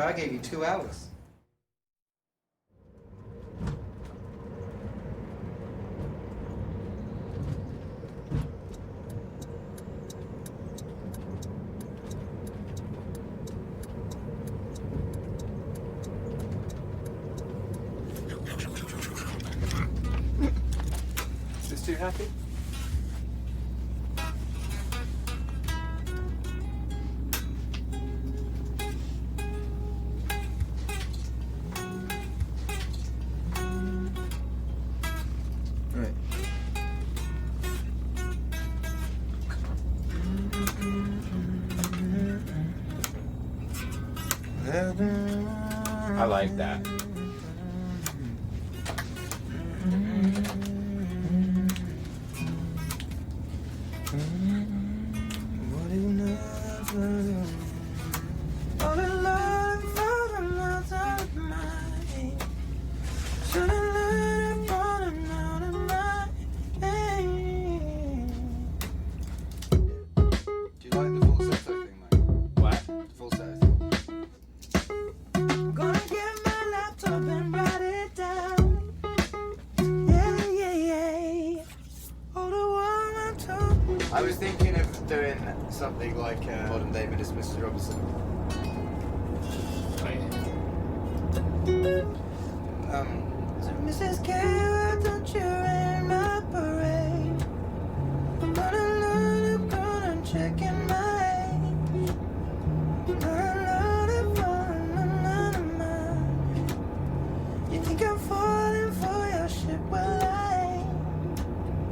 Motherfucker, I gave you 2 hours. Is this too happy? I like that. I was thinking of doing something like modern day Mr. Robinson. So Mrs. K, don't you rain my parade? I'm gonna learn, I'm gonna check in my age. You think I'm falling for your shit? Well, I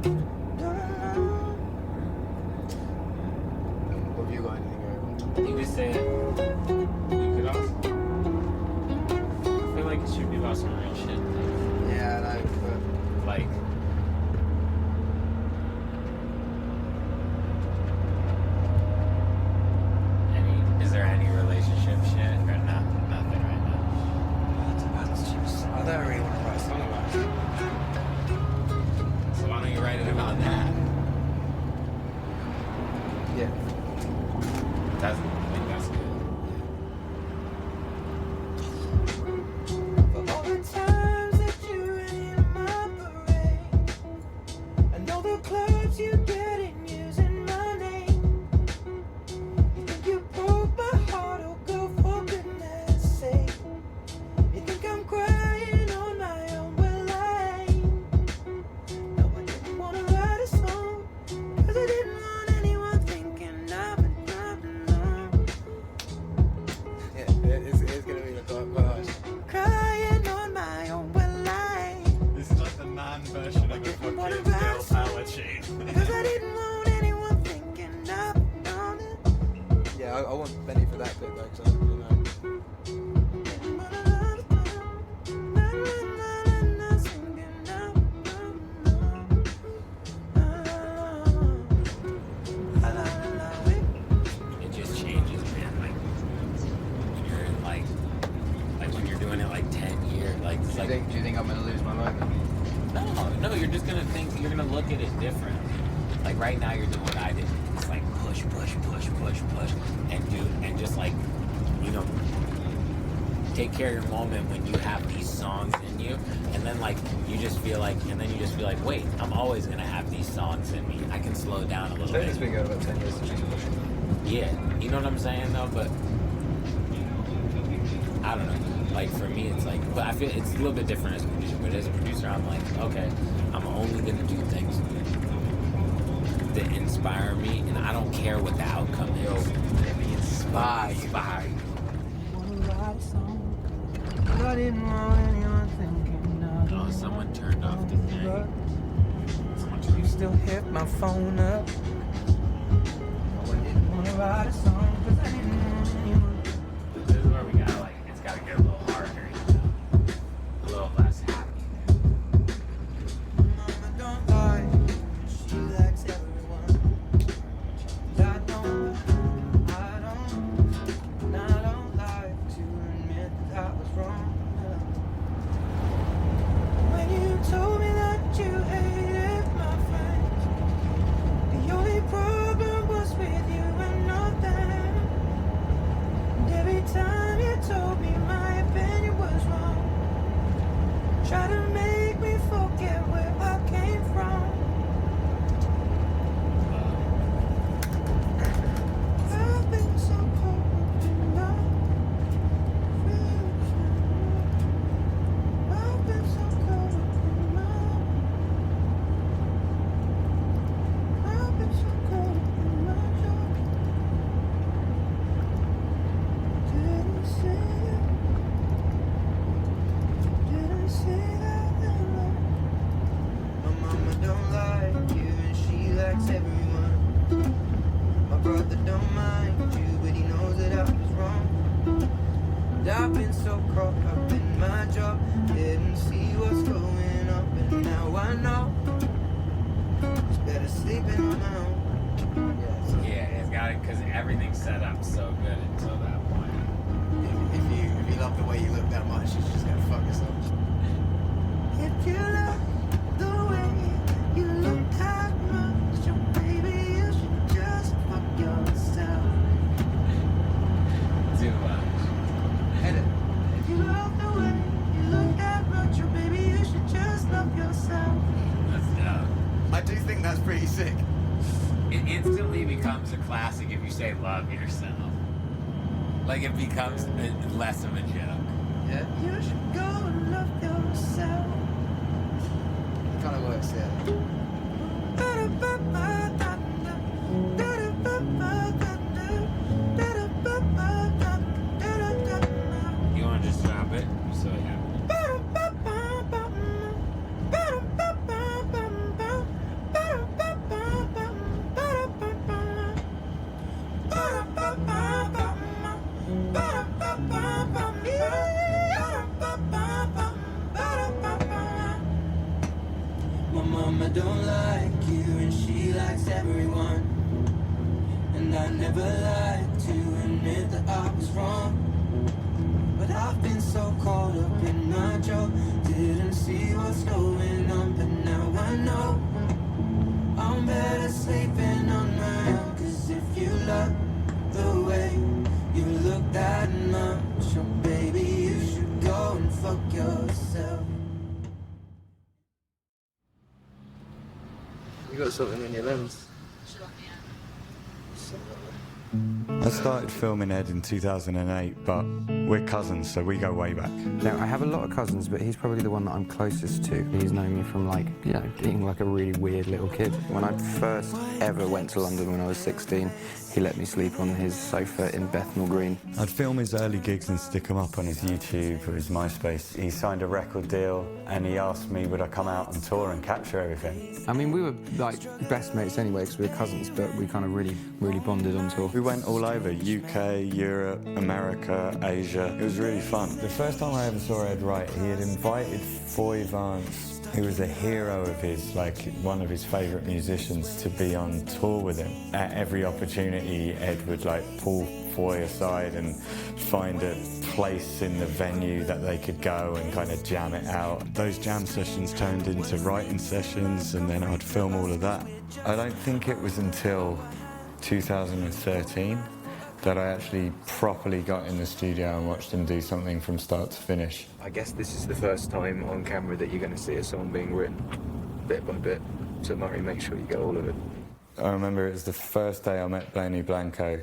don't know. Have you got anything going on? You could say you could also. I feel like it should be about some real shit. Yeah, I know, but Like. Is there any relationship shit or no? Nothing right now. I don't really want to write a song about it. So why don't you write it about that? Yeah. I think that's good. For all the times that you rain my parade, I know the clubs you get in using my name. You think you broke my heart, oh girl, for goodness sake. You think I'm crying on my own, well I ain't. No, I didn't want to write a song, 'cause I didn't want anyone thinking I've been driving on. Yeah, it's gonna be like that. Crying on my own, well I ain't. This is like the man version of the fucking Bill Power chain. 'Cause I didn't want anyone thinking I've been on it. Yeah, I want Benny for that bit though, 'cause I don't know. It just changes, man. Like when you're in like when you're doing it like 10 years, like it's like. Do you think I'm gonna lose my moment? No, you're just gonna think, you're gonna look at it different. Like right now you're doing what I did. It's like push, and just like, you know, take care of your moment when you have these songs in you, and then like you just feel like, wait, I'm always gonna have these songs in me. I can slow down a little bit. It's been going about 10 years since she's pushing. Yeah, you know what I'm saying though, but I don't know. Like for me, it's like, but I feel it's a little bit different as a producer. But as a producer, I'm like, okay, I'm only gonna do things that inspire me, and I don't care what the outcome is. Inspire. I didn't want anyone thinking Oh, someone turned off the thing. You still hit my phone up. I didn't want to write a song because I didn't want anyone. This is where we gotta like, it's gotta get a little harder, you know? A little less happy. Mama don't lie, she likes everyone. I don't like to admit that I was wrong. When you told me that you hated my friends, the only problem was with you and not them. And every time you told me sleeping on my own. Yeah, it's got it because everything's set up so good until that point. If you love the way you look that much, you're just gonna fuck yourself. If you love the way you look that much, oh baby, you should just fuck yourself. Too much. Edit. If you love the way you look that much, oh baby, you should just love yourself. That's dope. I do think that's pretty sick. It instantly becomes a classic if you say love yourself. Like it becomes less of a joke. Yeah. You should go and love yourself. It kind of works, yeah. You want to just drop it? I'm so happy. My mama don't like you and she likes everyone. And I never like to admit that I was wrong. But I've been so caught up in my job, didn't see what's going on. But now I know I'm better sleeping on my own. Cause if you love the way you look that much, oh baby, you should go and fuck yourself. You got something in your lens. I started filming Ed in 2008, but we're cousins, so we go way back. Now, I have a lot of cousins, but he's probably the one that I'm closest to. He's known me from, like, you know, being like a really weird little kid. When I first ever went to London when I was 16, he let me sleep on his sofa in Bethnal Green. I'd film his early gigs and stick them up on his YouTube or his MySpace. He signed a record deal and he asked me would I come out on tour and capture everything. I mean, we were, like, best mates anyway because we were cousins, but we kind of really bonded on tour. We went all over, UK, Europe, America, Asia. It was really fun. The first time I ever saw Ed write, he had invited Foy Vance, who was a hero of his, like one of his favourite musicians, to be on tour with him. At every opportunity, Ed would like pull Foy aside and find a place in the venue that they could go and kind of jam it out. Those jam sessions turned into writing sessions, and then I'd film all of that. I don't think it was until 2013 that I actually properly got in the studio and watched him do something from start to finish. I guess this is the first time on camera that you're going to see a song being written, bit by bit. So Murray, make sure you get all of it. I remember it was the first day I met Blaney Blanco.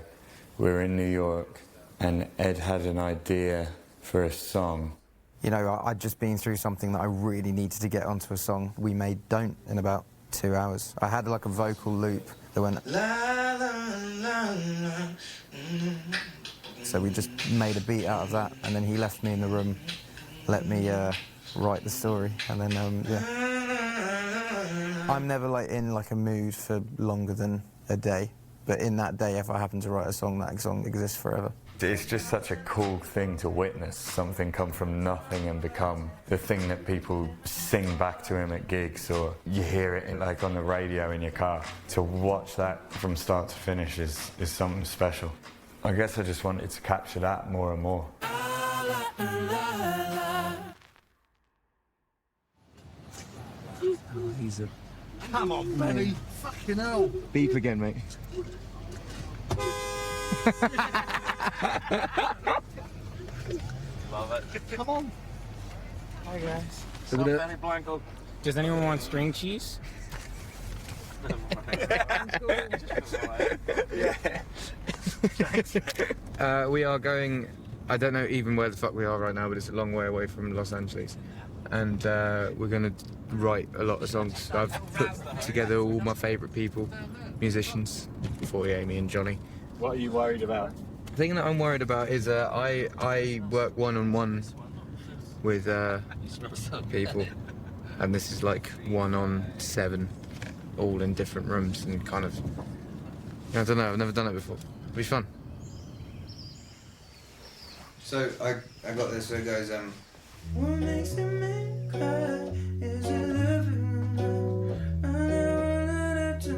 We were in New York, and Ed had an idea for a song. You know, I'd just been through something that I really needed to get onto a song. We made Don't in about 2 hours. I had like a vocal loop that went... La, la, la, la. So we just made a beat out of that, and then he left me in the room, let me write the story, and then, yeah. I'm never like in like a mood for longer than a day, but in that day, if I happen to write a song, that song exists forever. It's just such a cool thing to witness, something come from nothing and become the thing that people sing back to him at gigs, or you hear it like on the radio in your car. To watch that from start to finish is something special. I guess I just wanted to capture that more and more. Oh, he's a... Come on, Benny. Fucking hell. Beep again, mate. Love it. Come on. Hi guys. What's up, Benny Blanco? Does anyone want string cheese? We are going, I don't know even where the fuck we are right now, but it's a long way away from Los Angeles. And we're going to write a lot of songs. I've put together all my favourite people, musicians, Foy, Amy and Johnny. What are you worried about? The thing that I'm worried about is I work one-on-one with people. And this is like 1 on 7, all in different rooms and kind of... I don't know, I've never done it before. It'll be fun. So I got this, so it goes, What makes a man cry is a living room. I never let it to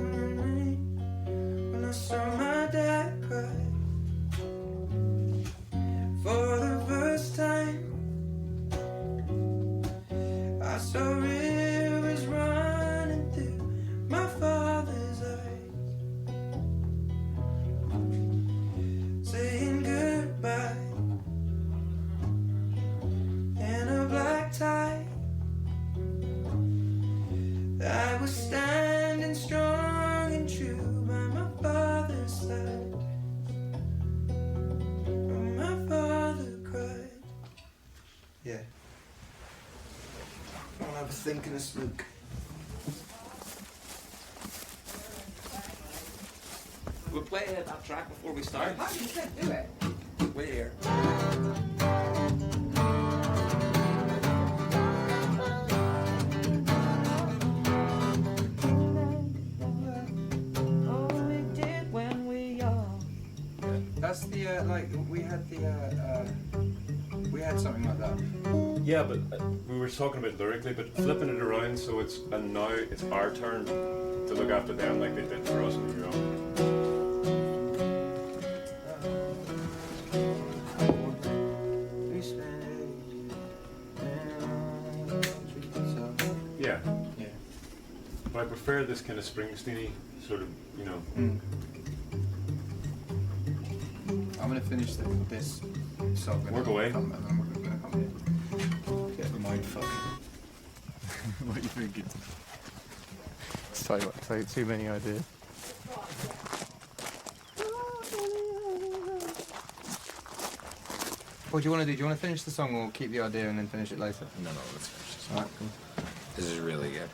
I was standing strong and true by my father's side. When my father cried. Yeah. I'll have a think and a smoke. We'll play that track before we start. 100% do it. Wait here. That's the like we had something like that. Yeah, but we were talking about lyrically, but flipping it around so it's, and now it's our turn to look after them like they did for us when we were young. Yeah. Yeah. But I prefer this kind of Springsteen-y sort of, you know. I'm gonna finish this song. Work away. And then we're gonna come in. Get the mind fucking. What are you thinking? Tell you too many ideas. What do you want to do? Do you want to finish the song or keep the idea and then finish it later? No, let's finish this. Alright, cool. This is really good.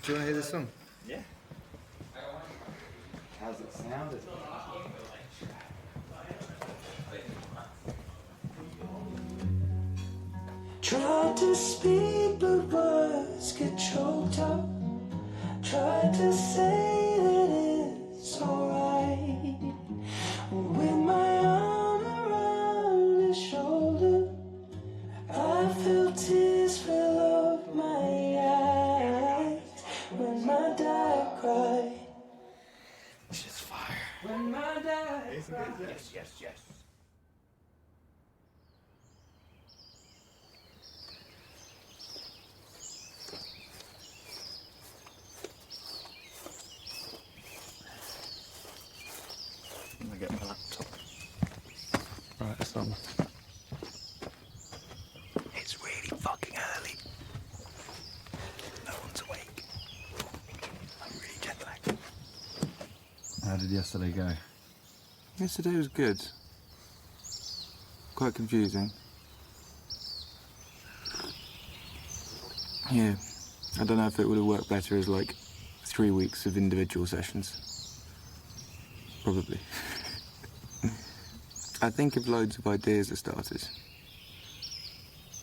Do you want to hear this song? Yeah. How's it sounded? Tried to speak, but words get choked up. Tried to say that it's alright. With my arm around his shoulder, I felt tears fill up my eyes. When my dad cried. It's just fire. When my dad cried. Yes. I'm gonna get my laptop. Right, that's on. It's really fucking early. No one's awake. I'm really jet lagged. How did yesterday go? Yesterday was good. Quite confusing. Yeah, I don't know if it would have worked better as like 3 weeks of individual sessions. Probably. I think if loads of ideas are started,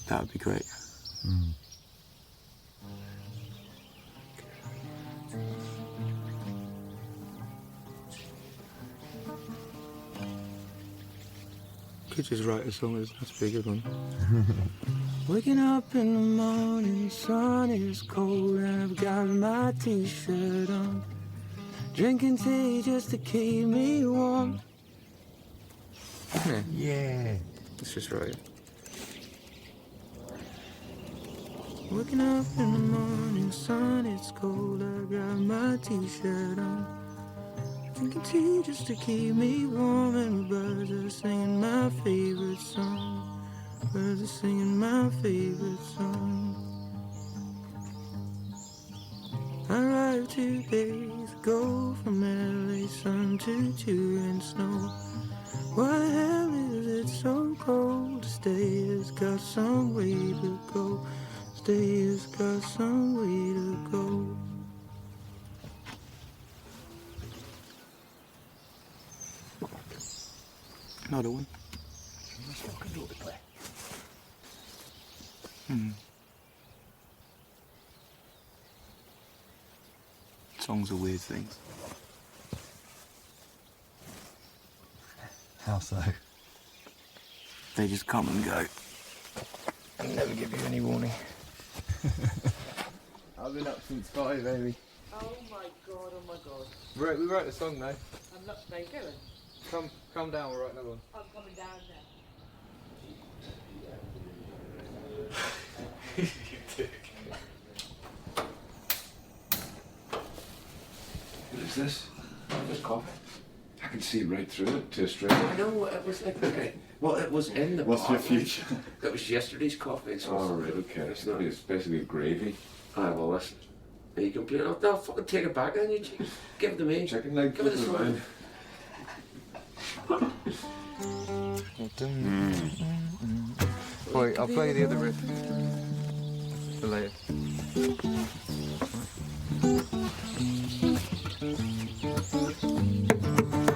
that would be great. Could just write a song, that's a good one. Waking up in the morning, sun is cold, and I've got my t-shirt on. Drinking tea just to keep me warm. Yeah. Let's just write it. Waking up in the morning, sun is cold, I got my t-shirt on. Drinking tea just to keep me warm, and the birds are singing my favorite song. Birds are singing my favorite song. I arrived 2 days ago from LA sun to Turin snow. Why the hell is it so cold? Stay has got some way to go. Stay has got some way to go. Another one. Songs are weird things. How so? They just come and go. And never give you any warning. I've been up since 5, baby. Oh my god, oh my god. We wrote the song though. I'm not very good. Calm down, we'll write another one. I'm coming down now. You dick. What is this? Just coffee. I can see right through it to Australia. I know, it was like, okay. Well, it was in the What's your pot. future? It was yesterday's coffee. So Oh, right, okay. It's not. It's basically gravy. Aye, well, listen. You complain, I'll fucking take it back then, you cheek. Give it to me. Chicken leg, Give it to put it someone. Wait, I'll play the other riff for later.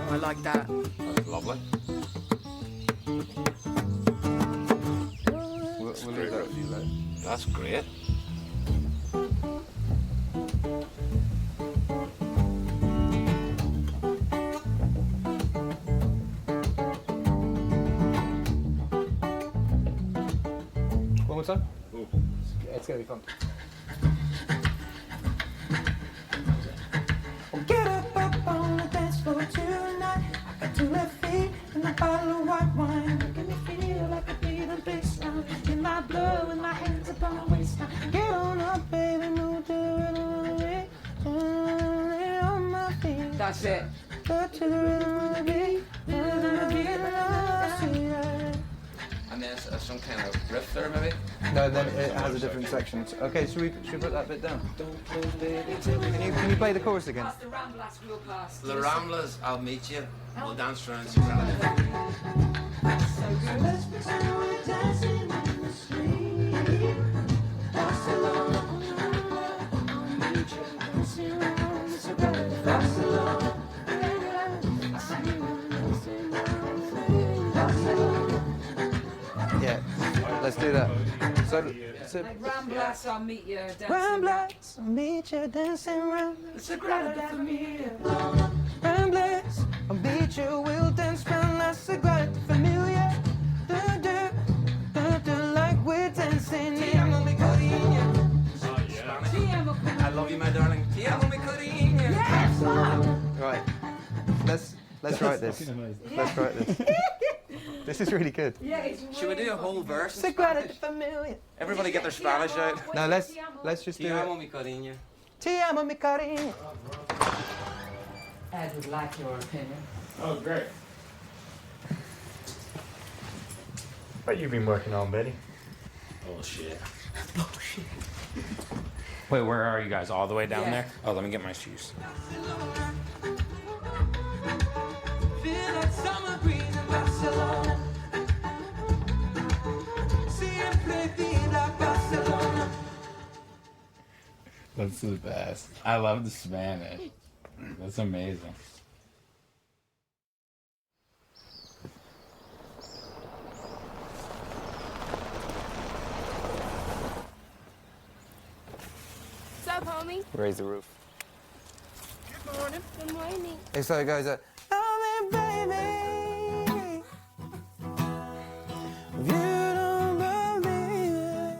I like that. That's lovely. We'll leave that with you later. That's great. One more time? It's gonna be fun. Get up on the dance floor tonight. I got 2 left feet and a bottle of white wine. Making me feel like I beat a baseline in my blood with my hands upon my waistline. Get on up, baby, move to the rhythm of the beat. Lay on my feet. That's it. Go to the rhythm of the beat. Rhythm of the beat, and I'll see ya. And then some kind of riff there, maybe? No, then it has a different section. Okay, should we put that bit down? Can you play the chorus again? Past the Ramblas real past. The Ramblers, I'll meet you. We'll dance around Sagrada. Let's pretend we're dancing in the street. Barcelona, I'll meet you dancing around the Sagrada. Barcelona, Yeah, let's do that. So Like Ramblas, I'll meet you. Dancing. Ramblas, I'll meet you dancing around the Sagrada Familia. Ramblas, I'll meet you, we'll dance round la Sagrada Familia. Do do, do do, like we're dancing in the Cariño. I love you, my darling. Te amo, mi cariño. Yes, Mom. right, let's write this. Let's write this. This is really good. Yeah, it's Should we do a whole verse in Sagrada Spanish? Familia. Everybody get their Spanish out. No, let's just do Te amo, it. mi cariño. Te amo, mi cariño. Ed would like your opinion. Oh, great. What you been working on, Betty? Bullshit. Wait, where are you guys? All the way down Yeah. there? Oh, let me get my shoes. Feel that summer breeze in Barcelona. Siempre vida Barcelona. That's the best. I love the Spanish. That's amazing. What's up, homie? Raise the roof. Good morning. Good morning. So it goes at. Oh, baby, if you don't believe it,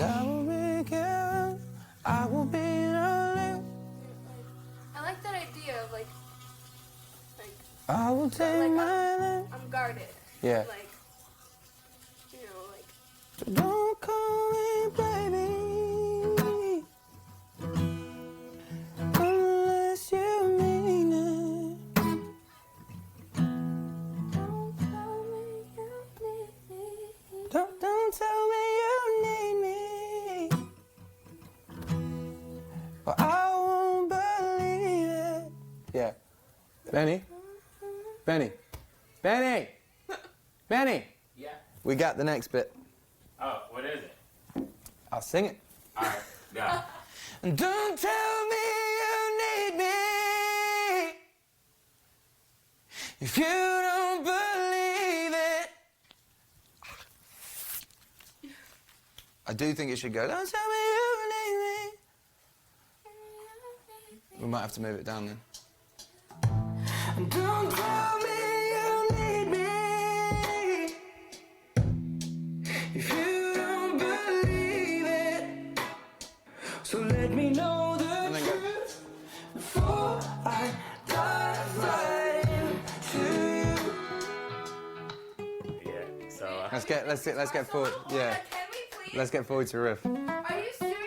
I will be careful. I will be lonely. I like that idea of like I will take like my life. I'm guarded. Yeah. Like, you know, like. So don't call me baby unless you mean it. Don't tell me you need me. But I won't believe it. Yeah. Benny. Benny. Benny. Benny. Yeah. We got the next bit. Oh, what is it? I'll sing it. All right, go. Don't tell me you need me if you don't believe it. I do think it should go. Don't tell me you need me. We might have to move it down then. Don't tell me you need me if you don't believe it. So let me know the And then go. truth before I dive right into you. Yeah, so Let's get forward. Yeah. Can we please? Let's get forward to riff. Are you serious?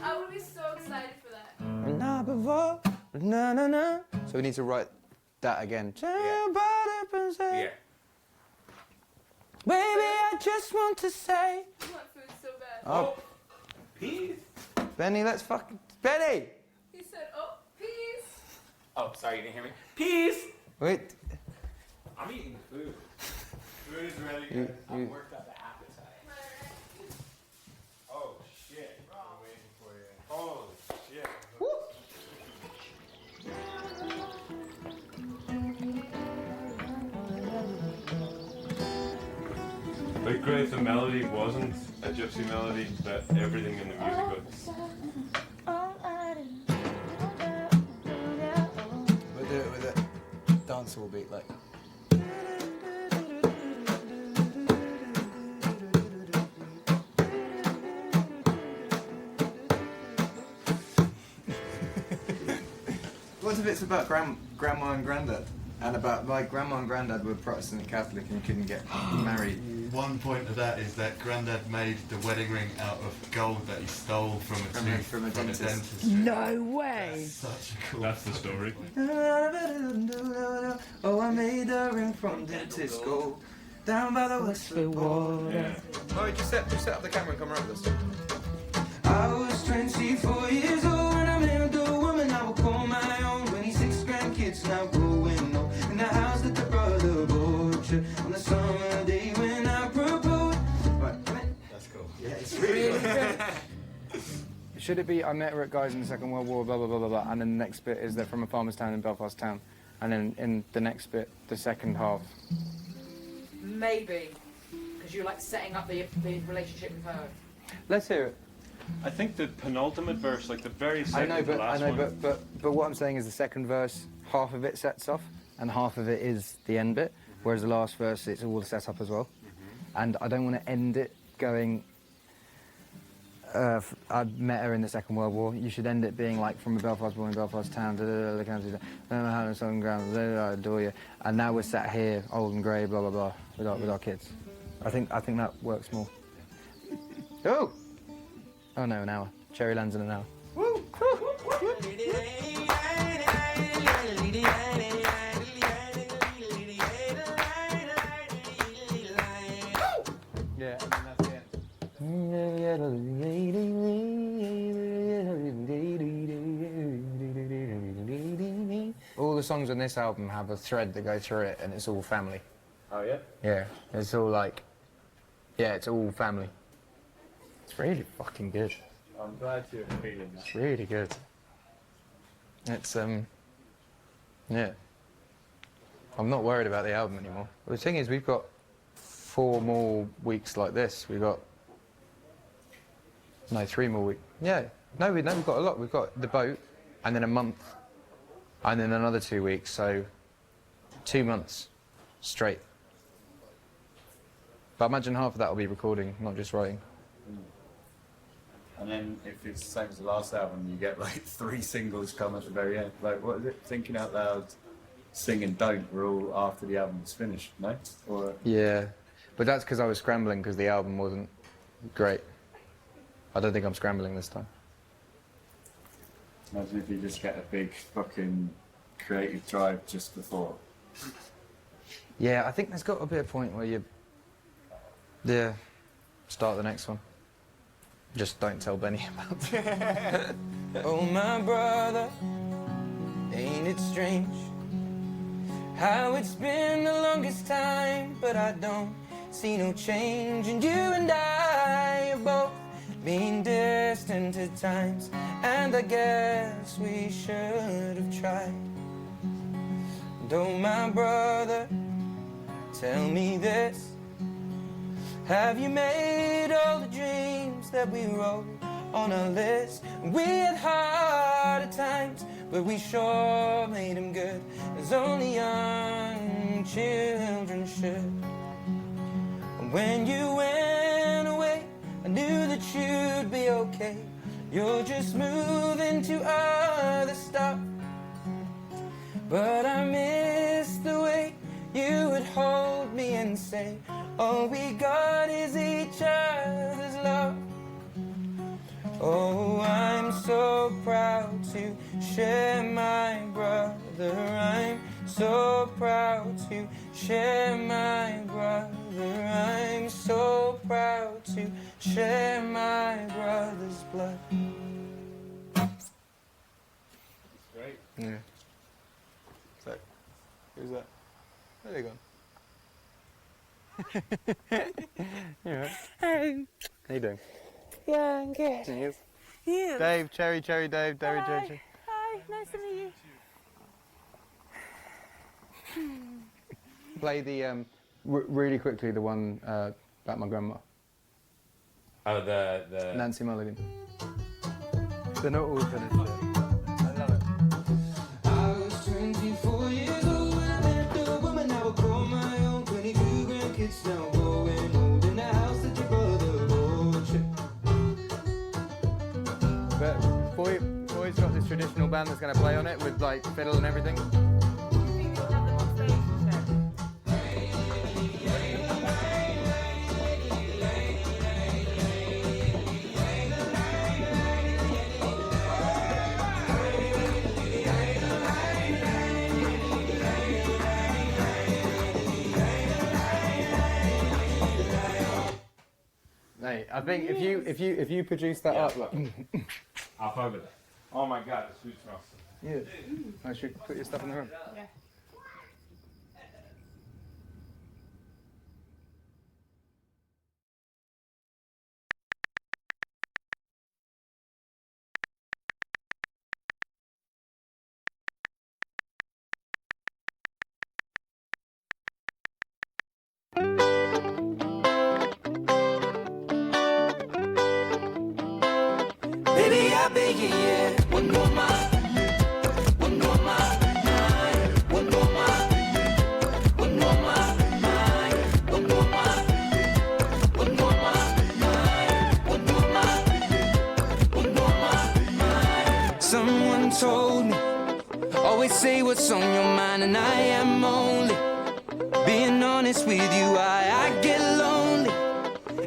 I would be so excited for that. Not before, not na na. So we need to write that again. Yeah. Baby, I just want to say. I want food so bad. Oh, Peace. Benny, let's fucking Benny. He said, oh, peace. Oh, sorry, you didn't hear me. Peace. Wait. I'm eating food. Food is ready. You, I you, worked up the appetite. Oh shit! I'm waiting for you. Oh shit! Like great if the melody wasn't a gypsy melody, but everything in the music was. we'll do it with a dancehall beat, like. Lots of it's about grandma and granddad, and about my grandma and granddad were Protestant and Catholic and couldn't get married. One point of that is that Grandad made the wedding ring out of gold that he stole from a tooth from a dentist. No way. Such a cool. That's the story. Oh, I made the ring from dentist gold down by the Westwood Wall. Yeah. Oh, just set up the camera and come around with us. I was 24 years old when I married a woman I will call my own. 26 grandkids now growing up in the house that the brother bought you on the summer day when I proposed. Right, That's cool. yeah, it's really good. Should it be I met her at guys in the Second World War, blah, blah, blah, blah, blah, and then the next bit is they're from a farmer's town in Belfast town, and then in the next bit, the second half. Maybe. Because you're like setting up the relationship with her. Let's hear it. I think the penultimate verse, like the very I second know, to last one. but what I'm saying is the second verse, half of it sets off, and half of it is the end bit, whereas the last verse, it's all set up as well. And I don't want to end it going, I met her in the Second World War. You should end it being like from a Belfast boy in Belfast town, the county, some ground, I adore you. And now we're sat here, old and grey, blah blah blah, with our kids. I think that works more. Oh! Oh no, an hour. Cherryland's in an hour. Woo! Yeah, and then that's the end. All the songs on this album have a thread that goes through it, and it's all family. Oh yeah? Yeah, it's all like, yeah, it's all family. It's really fucking good. I'm glad you're feeling that. It's really good. It's, yeah. I'm not worried about the album anymore. The thing is, we've got 4 more weeks like this. We've got, no, 3 more weeks. Yeah, no, we've got a lot. We've got the boat, and then a month, and then another 2 weeks, so 2 months straight. But imagine half of that will be recording, not just writing. And then if it's the same as the last album, you get like 3 singles come at the very end. Like, what is it? Thinking Out Loud, Sing and Don't were all after the album was finished, no? Or Yeah, but that's because I was scrambling because the album wasn't great. I don't think I'm scrambling this time. imagine if you just get a big fucking creative drive just before. Yeah, I think there's got to be a point where you, yeah, start the next one. Just don't tell Benny about it. Oh, my brother, ain't it strange how it's been the longest time, but I don't see no change. And you and I have both been distant at times, and I guess we should have tried. And oh, my brother, tell me this. Have you made all the dreams that we wrote on our list? We had hard at times, but we sure made them good, as only young children should. When you went away, I knew that you'd be okay. You're just moving to other stuff. But I miss the way you would hold me and say, all we got is each other's love. Oh, I'm so proud to share my brother. I'm so proud to share my brother. I'm so proud to share my brother's blood. Great. Yeah. So, who's that? There you go. You alright? Hey. How you doing? Yeah, I'm good. Cheers. You. Dave, Cherry, Dave, Hi. Cherry. Hi, nice to meet you. Play the, really quickly, the one about my grandma. Oh, the Nancy Mulligan. They're not all finished yet. I love it. I was 24 years old when I met the woman I would call my own. 22 grandkids now growing old in the house that your brother bought you. But Boy's got this traditional band that's going to play on it with like fiddle and everything. Hey, I think if you produce that up, like, I'll cover that. Oh my God, the food smells. yeah, I should put your stuff in the room. Yeah. Baby, I beg you, yeah. One more mile, one more mile, one more mile, one more mile, one more mile, one more mile, one more mile, one more mile. Someone told me, always say what's on your mind, and I am only being honest with you. I get lonely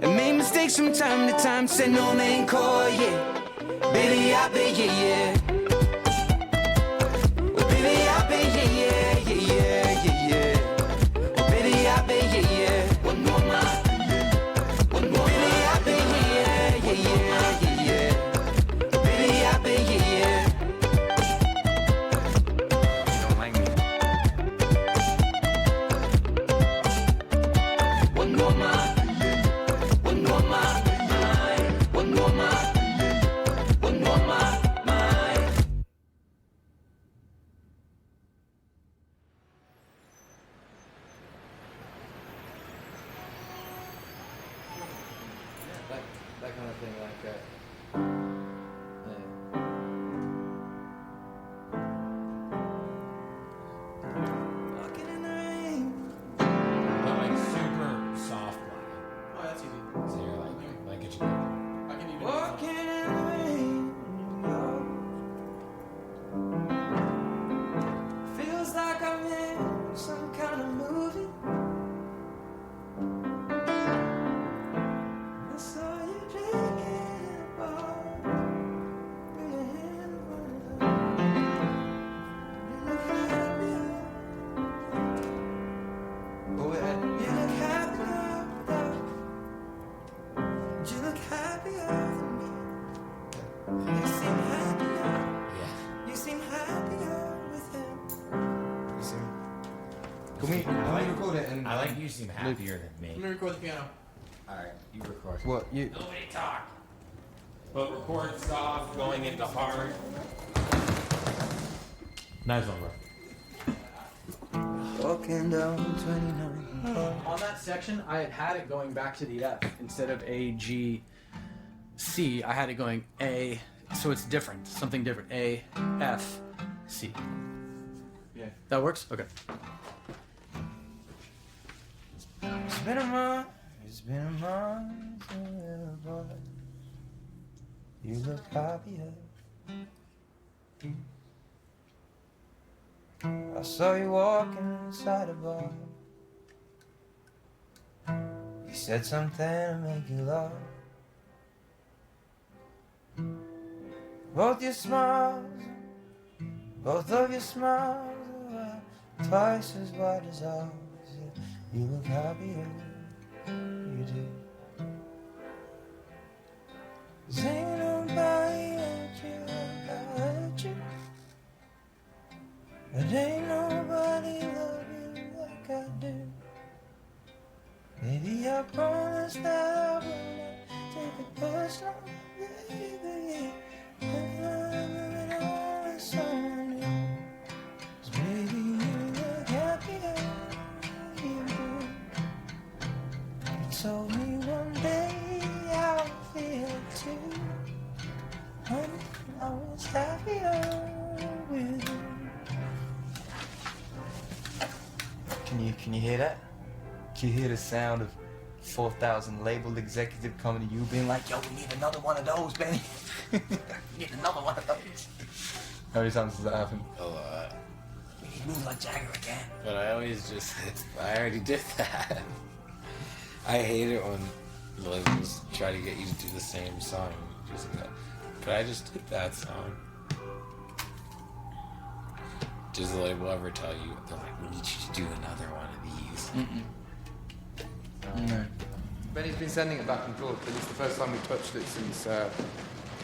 and make mistakes from time to time. Say no man call, yeah. Baby, I bet, yeah, yeah. Well, baby, I bet, yeah, yeah, yeah, yeah, yeah, yeah. Well, baby, I bet, yeah, yeah. One more mile, one more. Baby, I bet, yeah, yeah, yeah, yeah, yeah. Well, baby, I bet, yeah, yeah. You don't like me. One more mile, one more mile, one more mile. One more mile. That kind of thing, like Walking in the rain. But like super soft line. Oh, that's easy. So you're like get you. I can even. Walking in the rain. Feels like I'm in some kind of movie. I saw you drinking in a bar. With your hand in front of you look happier. Go ahead. You look happier without. You look happier than me. You seem happier. Yeah. You seem happier with him. Can we record it and I like you seem happier than me. Let me record the piano. Alright, you record. What you? Nobody talk. But record soft, going into hard. Nice one, bro. Walking down 29. On that section, I had it going back to the F instead of A, G, C. I had it going A, so it's different, something different. A, F, C. Yeah. That works? Okay. It's been a month. It's been a month. Boy. You look happier. I saw you walking inside a bar. You said something to make you laugh. Both your smiles Both of your smiles are twice as wide as ours. You look happier, you do. 'Cause ain't nobody hurt you like I hurt you. But ain't nobody love you like I do. Baby, I promise that I will not take it personal, baby. I'm always someone new. 'Cause baby, you look happier, you do. You told me one day I would feel it too. I was happier with you. Can you hear that? Can you hear the sound of 4,000 label executive coming to you being like, yo, we need another one of those, Benny. We need another one of those. How many times does that happen? A lot. We need moves like Jagger again. But I always just, I already did that. I hate it when labels try to get you to do the same song. Just go, but I just did that song. Does the label ever tell you, they're like, we need you to do another one of these? No. Benny's been sending it back and forth, but it's the first time we've touched it since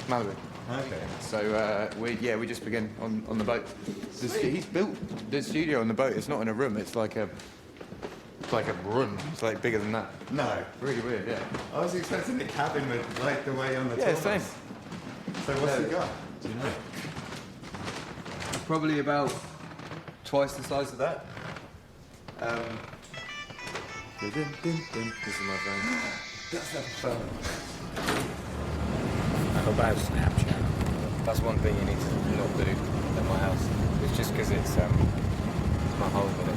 Malibu. Okay. So we just begin on the boat. He's built the studio on the boat. It's not in a room. It's like a room. It's like bigger than that. No. Really weird. Yeah. I was expecting the cabin with like the way on the Yeah, top. same. So what's it got? Do you know? Probably about twice the size of that. This is my phone. That's not fun. I hope I have Snapchat. That's one thing you need to not do at my house. It's just because it's my home with it.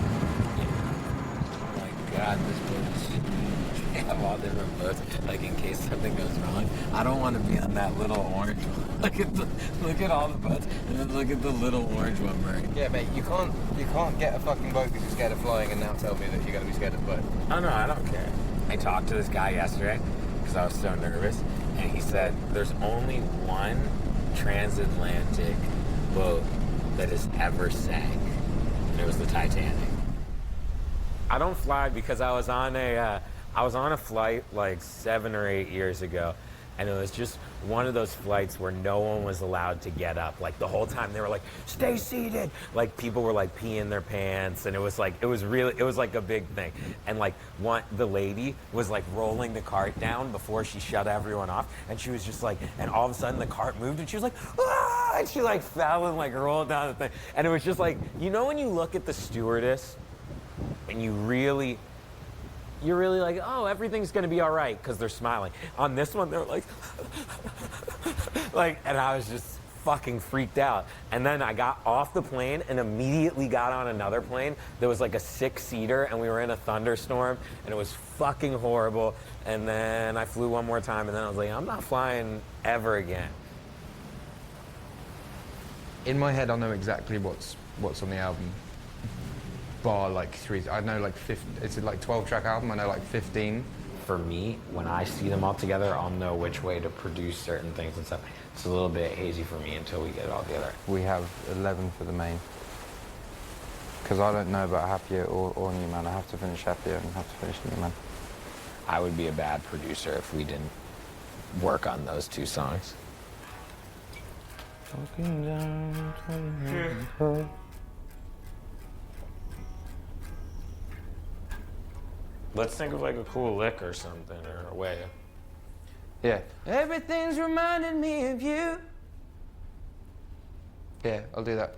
Oh my God, this boat is huge. They have all different boats, like in case something goes wrong. I don't want to be on that little orange one. Look at all the boats, and then look at the little orange one, Murray. Yeah, mate, you can't get a fucking boat because you're scared of flying and now tell me that you're gonna be scared of the boat. Oh no, I don't care. I talked to this guy yesterday because I was so nervous, and he said there's only one transatlantic boat that has ever sank, and it was the Titanic. I don't fly because I was on a flight like 7 or 8 years ago, and it was just one of those flights where no one was allowed to get up. Like the whole time they were like, stay seated. Like people were like peeing their pants, and it was like a big thing. And like the lady was like rolling the cart down before she shut everyone off, and she was just like, and all of a sudden the cart moved, and she was like, ah! And she like fell and like rolled down the thing. And it was just like, you know when you look at the stewardess, and you're really like, oh, everything's gonna be all right because they're smiling. On this one, they're like, and I was just fucking freaked out. And then I got off the plane and immediately got on another plane that was like a 6-seater, and we were in a thunderstorm, and it was fucking horrible. And then I flew one more time, and then I was like, I'm not flying ever again. In my head, I know exactly what's on the album. Bar like 3, I know like 15, it's a like 12-track album, I know like 15. For me, when I see them all together, I'll know which way to produce certain things and stuff. It's a little bit hazy for me until we get it all together. We have 11 for the main. Because I don't know about Happier or New Man. I have to finish Happier and have to finish New Man. I would be a bad producer if we didn't work on those 2 songs. Let's think of like a cool lick or something, or a way. Yeah. Everything's reminding me of you. Yeah, I'll do that.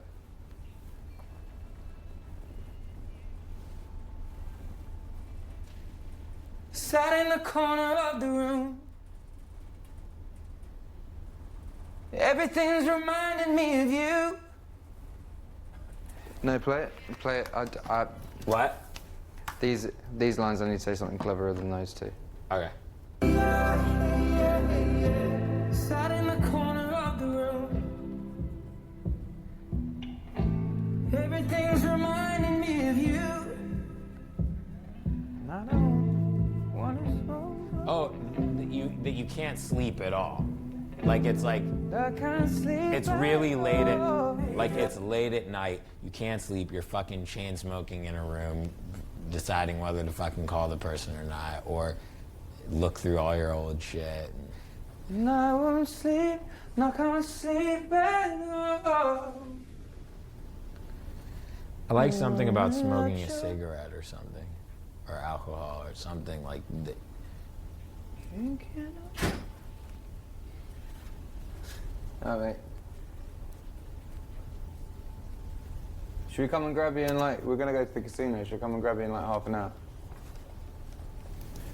Sat in the corner of the room. Everything's reminding me of you. No, play it. Play it. What? These lines, I need to say something cleverer than those 2. Okay. Sat in the corner of the room. Everything's reminding me of you. And I don't want to slow. Oh, that you can't sleep at all. Like it's like, it's really late it's late at night. You can't sleep. You're fucking chain smoking in a room, deciding whether to fucking call the person or not, or look through all your old shit. And I won't sleep, not gonna sleep at all. I like something about smoking a cigarette or something, or alcohol or something like that. Oh, wait. Should we come and grab you in like, we're gonna go to the casino, should we come and grab you in like half an hour?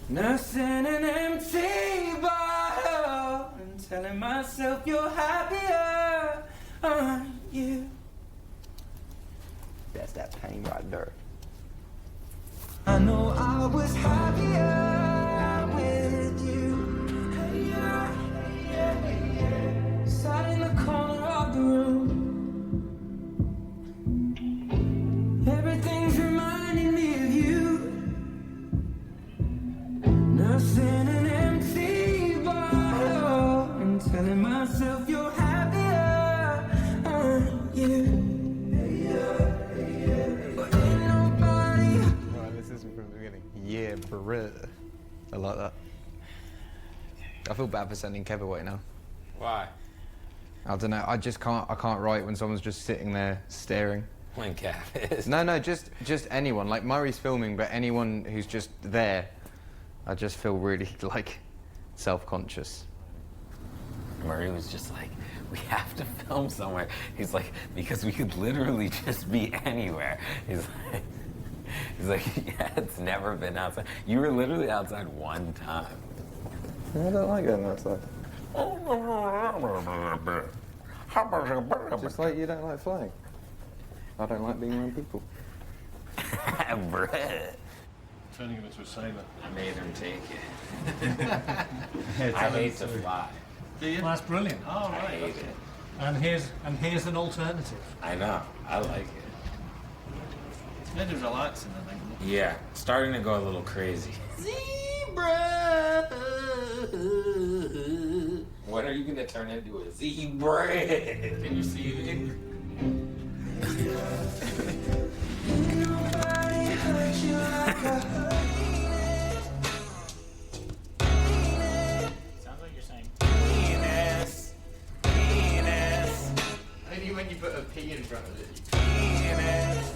Nursing an empty bottle and telling myself you're happier, aren't you? That's that pain right there. I know I was happier with you. Hey, yeah, hey, yeah. Sat in the corner of the room. Everything's reminding me of you. Nursing an empty bottle and telling myself you're happier, aren't you? From the beginning. Yeah, bruh. I like that. I feel bad for sending Kev away now. Why? I don't know. I can't write when someone's just sitting there staring. When Kev is. No, just anyone. Like Murray's filming, but anyone who's just there, I just feel really like self-conscious. Murray was just like, we have to film somewhere. He's like, because we could literally just be anywhere. He's like, yeah, it's never been outside. You were literally outside one time. I don't like going outside. Just like you don't like flying. I don't like being around people. Brett. Turning him into a sailor. I made him take it. I hate to fly. Do you? Well, that's brilliant. Oh, right. I hate it. And here's an alternative. I know. I like it. Yeah, there's relaxing, I think. Yeah, starting to go a little crazy. Zebra. When are you gonna turn into a zebra? Can you see it? Nobody hurt you like I hurt it. Sounds like you're saying Penis. Penis. Only when you put a P in front of it. Penis.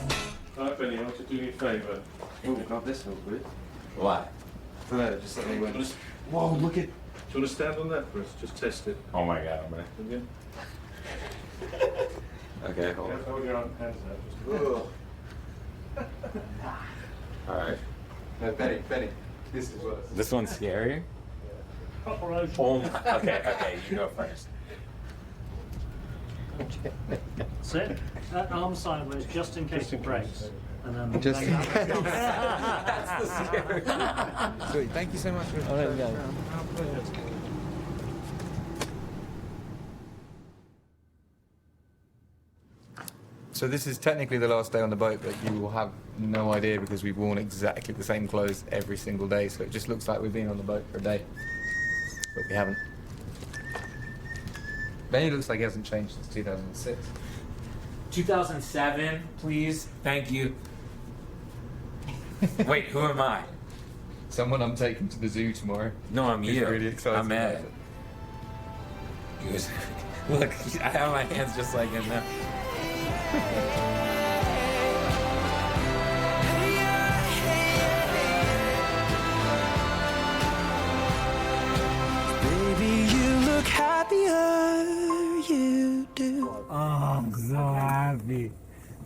Right, Benny, I want you to do me a favour. Oh, God, this feels weird. What? No, just suddenly went. Whoa, look at. Do you want to stand on that for us? Just test it. Oh my god, I'm gonna. Again? Okay, hold Yeah, on. hold your hands out. Just... Alright. No, Benny, this is worse. This one's scary? cockroach. Oh my. Okay, you go first. Sit. That arm sideways, just in case it breaks. And then Just in bang case. up. That's the scary. Sweet, thank you so much for there we go. So this is technically the last day on the boat, but you will have no idea because we've worn exactly the same clothes every single day, so it just looks like we've been on the boat for a day. But we haven't. Benny looks like he hasn't changed since 2006. 2007, please. Thank you. Wait, who am I? Someone I'm taking to the zoo tomorrow. No, I'm He's you. really excited I'm Ed. about it. He was, look, I have my hands just like him now. Baby, you look happier, you do. Oh, I'm so happy.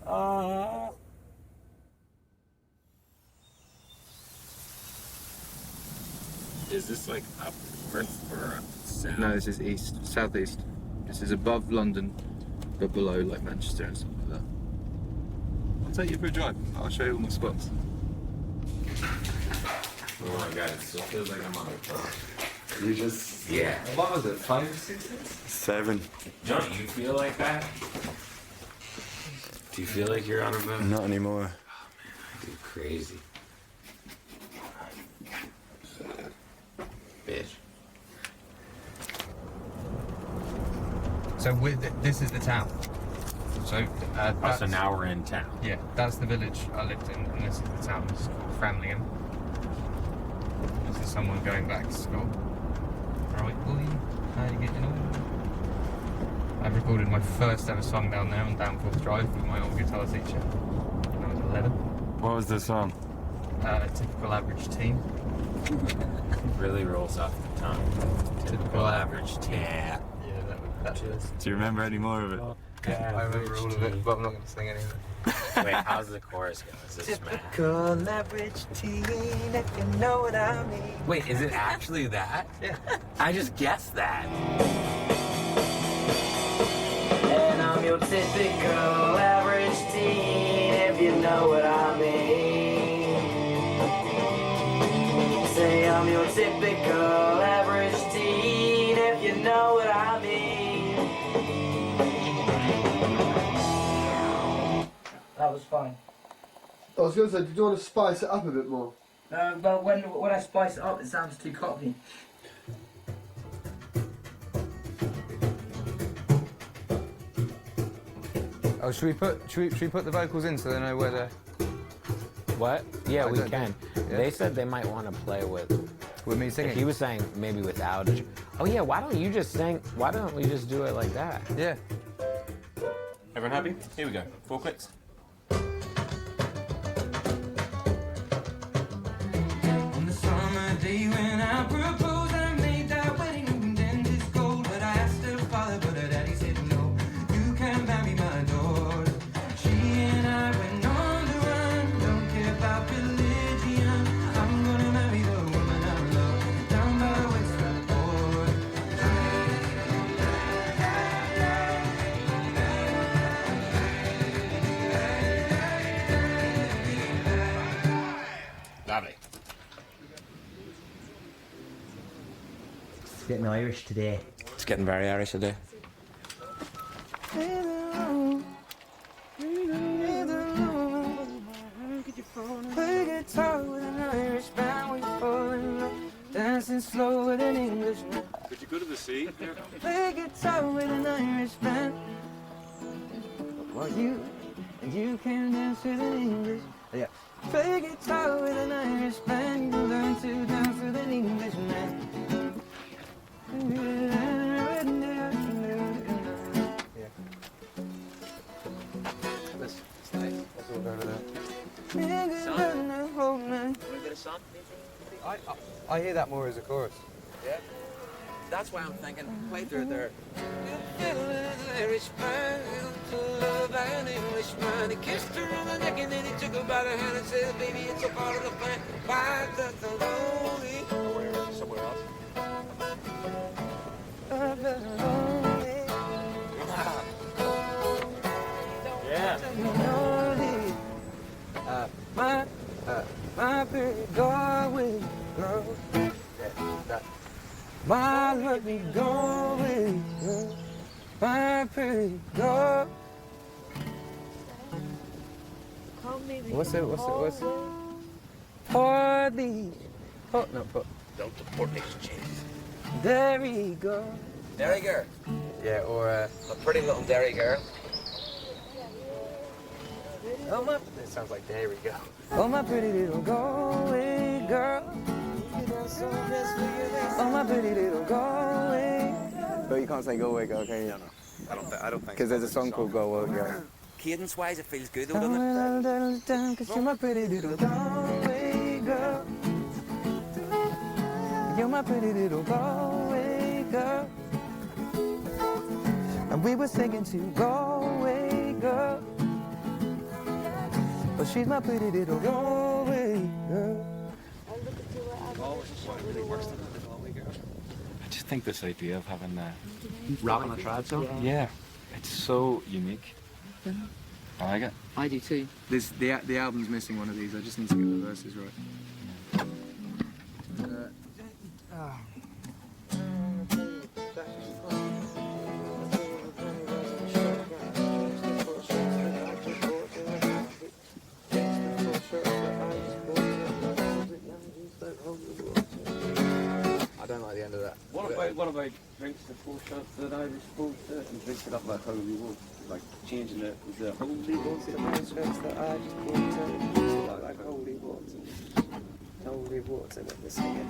Oh. Is this like up north or up south? No, this is east, southeast. This is above London, but below like Manchester and stuff like that. I'll take you for a drive. I'll show you all my spots. Oh my god, it still feels like I'm on a boat. You just... Yeah. What was it, 5, 6? 7. Don't you feel like that? Do you feel like you're on a boat? Not anymore. I do crazy. Bitch. So this is the town. So So now we're in town. Yeah, that's the village I lived in, and this is the town. It's called Framlingham. This is someone going back to school. Right, boy, how you getting on? I recorded my first ever song down there on Danforth Drive with my old guitar teacher when I was 11. What was the song? Typical average teen. Really rolls off the tongue. Typical average teen. Yeah, that was. Do you remember any more of it? Yeah, I remember all of it, but I'm not going to sing any of it. Wait, how's the chorus go? Is this smash? Typical average teen, if you know what I mean. Wait, is it actually that? Yeah. I just guessed that. And I'm your typical average teen, if you know what I mean. Say I'm your typical average teen, if you know what I mean. That was fine. I was going to say, did you want to spice it up a bit more? But when I spice it up, it sounds too cocky. Oh, should we put the vocals in so they know where they're... What? Yeah, I we don't can. think- yeah. They said they might want to play with me singing. He was saying maybe without it. Oh yeah, why don't you just sing? Why don't we just do it like that? Yeah. Everyone happy? Here we go. 4 clicks. On the summer day when I proposed, I made that wedding ring dentist gold. But I asked her father, but her daddy said no. You can't marry my daughter. She and I went on the run. Don't care about religion. I'm gonna marry the woman I love down by the West border. Lovely. It's getting Irish today. It's getting very Irish today. Play guitar with an Irish band, we fall in love. Dancing slow with an Englishman. Did you go to the sea? Play guitar with an Irish band. Well, you can dance with an English. Yeah. Play guitar with an Irish band. You can learn to dance with an Englishman. That's nice. That's all over there. I hear that more as a chorus. Yeah. That's why I'm thinking, play through it there. Irish man to love an Englishman. He kissed her on the neck and then he took her by the hand and said, baby, it's a part of the plan. Why does the lonely? Somewhere else. Yeah. My pretty Galway girl. My lovely Galway girl. My pretty girl. What's it? Hardly. Oh, no, put. Don't deport these cheese. Derry girl. Derry girl. Yeah, or A pretty little Derry girl. Oh my. it sounds like there we go. Oh my pretty little Galway girl. Oh my pretty little Galway. But you can't say go away, girl, can you? No. I don't think. Because there's a song called Go Away, Girl. Cadence wise, it feels good, though, Oh, doesn't it? little down, 'cause you're my pretty little Galway girl. You're my pretty little Galway girl. And we were singing to Galway girl. But she's my pretty little Galway girl. I just think this idea of having Rock on the trad song? yeah, it's so unique. I like it. I do too. The album's missing one of these. I just need to get the verses right. I don't like the end of that. What like drinks the 4 shots that Irish water and drinks it up like holy water, like changing it with the holy water, the 4 shots that Irish water, and drinks it up like holy water. Holy water, let me sing it.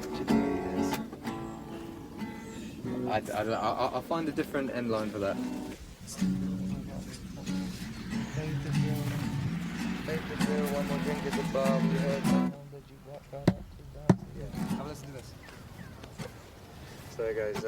I'll find a different end line for that. One more drink at the bar, we heard someone that you walk out to dance. Yeah, have a listen to this. So it goes,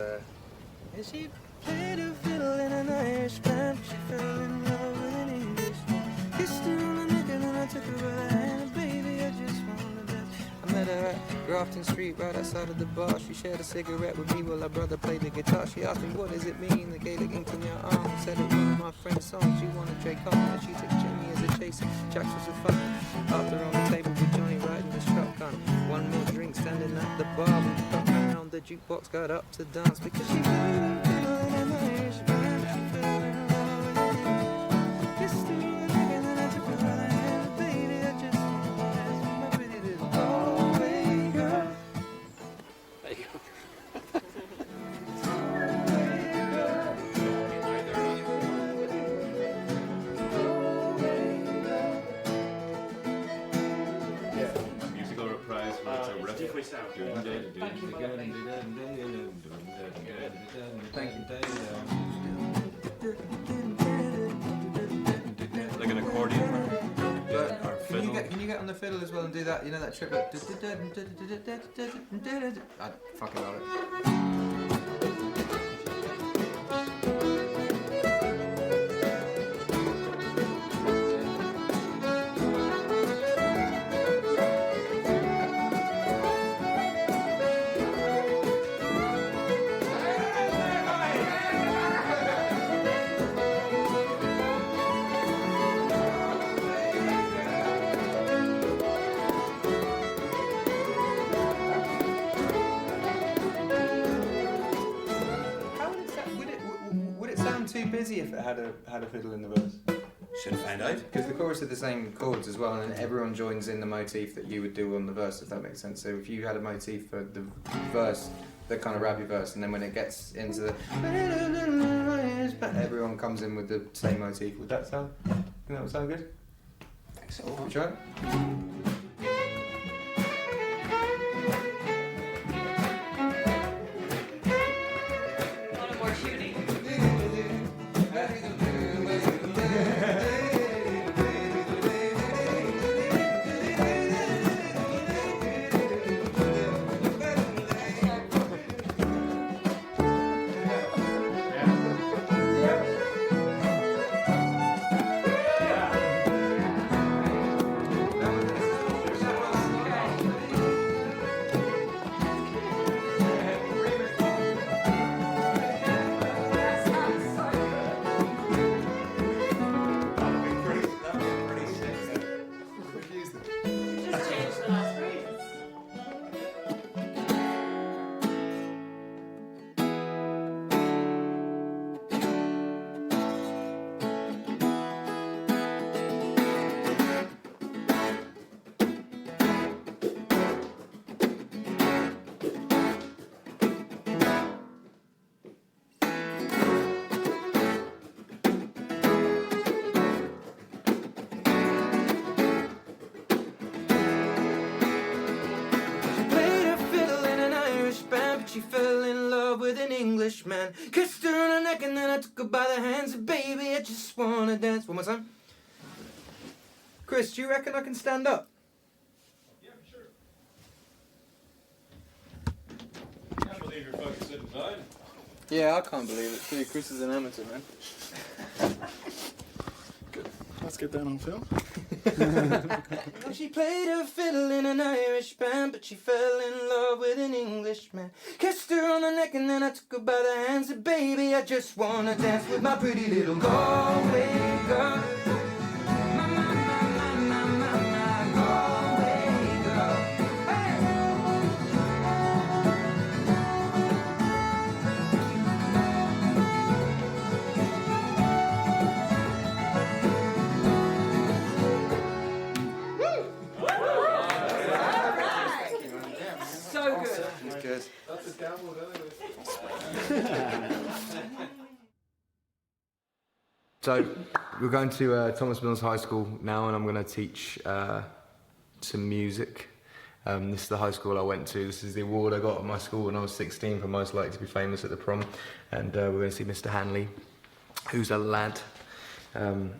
And she played a fiddle in an Irish band. She fell in love with an Englishman. Kissed her on the neck and then I took her by the hand. Baby, I just wanna dance. I met her at Grafton Street, right outside of the bar. She shared a cigarette with me while her brother played the guitar. She asked me, what does it mean, the Gaelic ink on your arm? I said it was one of my friend's songs. She wanted Drake Hall, and she took Jimmy as a chaser. Jax was a fun. After on the table with Johnny riding the shotgun. One more drink standing at the bar. We got around the jukebox, got up to dance. Because she played a fiddle in an Irish band. She fell in love with an Englishman. Kissed her on the neck and then I took her by the hand. Baby, I just wanna dance with my pretty little Galway girl. there you go. Musical reprise where it's a riff. Thank you. Like an accordion or Can you get on the fiddle as well and do that? You know that triplet? I fucking love it. Too busy if it had a fiddle in the verse. Should have found out. Because the chorus are the same chords as well, and everyone joins in the motif that you would do on the verse, if that makes sense. So if you had a motif for the verse, the kind of rappy verse, and then when it gets into the everyone comes in with the same motif. Would that sound? Think that would sound good? Excellent. You try it? She fell in love with an Englishman. Kissed her on her neck and then I took her by the hands. And baby, I just wanna dance. One more time. Chris, do you reckon I can stand up? Yeah, for sure. I can't believe you're fucking sitting down. Yeah, I can't believe it too. Chris is an amateur, man. Good. Let's get that on film. She played a fiddle in an Irish band, but she fell in love with an Englishman. Kissed her on the neck and then I took her by the hands. And baby, I just wanna dance with my pretty little Galway girl. So good. Good. That's a gamble, isn't it? So we're going to Thomas Mills High School now, and I'm going to teach some music. This is the high school I went to. This is the award I got at my school when I was 16 for most likely to be famous at the prom. And we're going to see Mr. Hanley, who's a lad.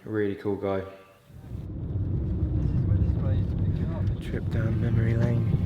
Really cool guy. Trip down memory lane.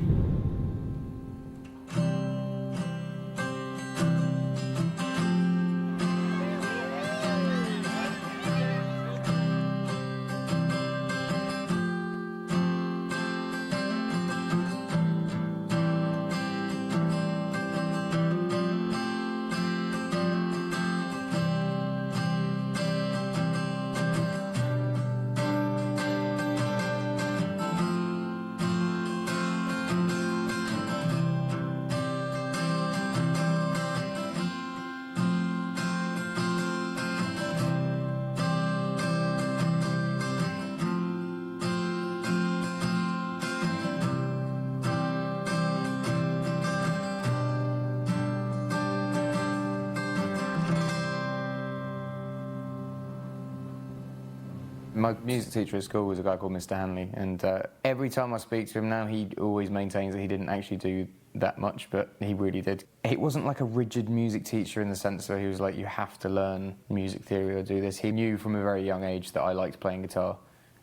My music teacher at school was a guy called Mr. Hanley, and every time I speak to him now, he always maintains that he didn't actually do that much, but he really did. He wasn't like a rigid music teacher in the sense where he was like, you have to learn music theory or do this. He knew from a very young age that I liked playing guitar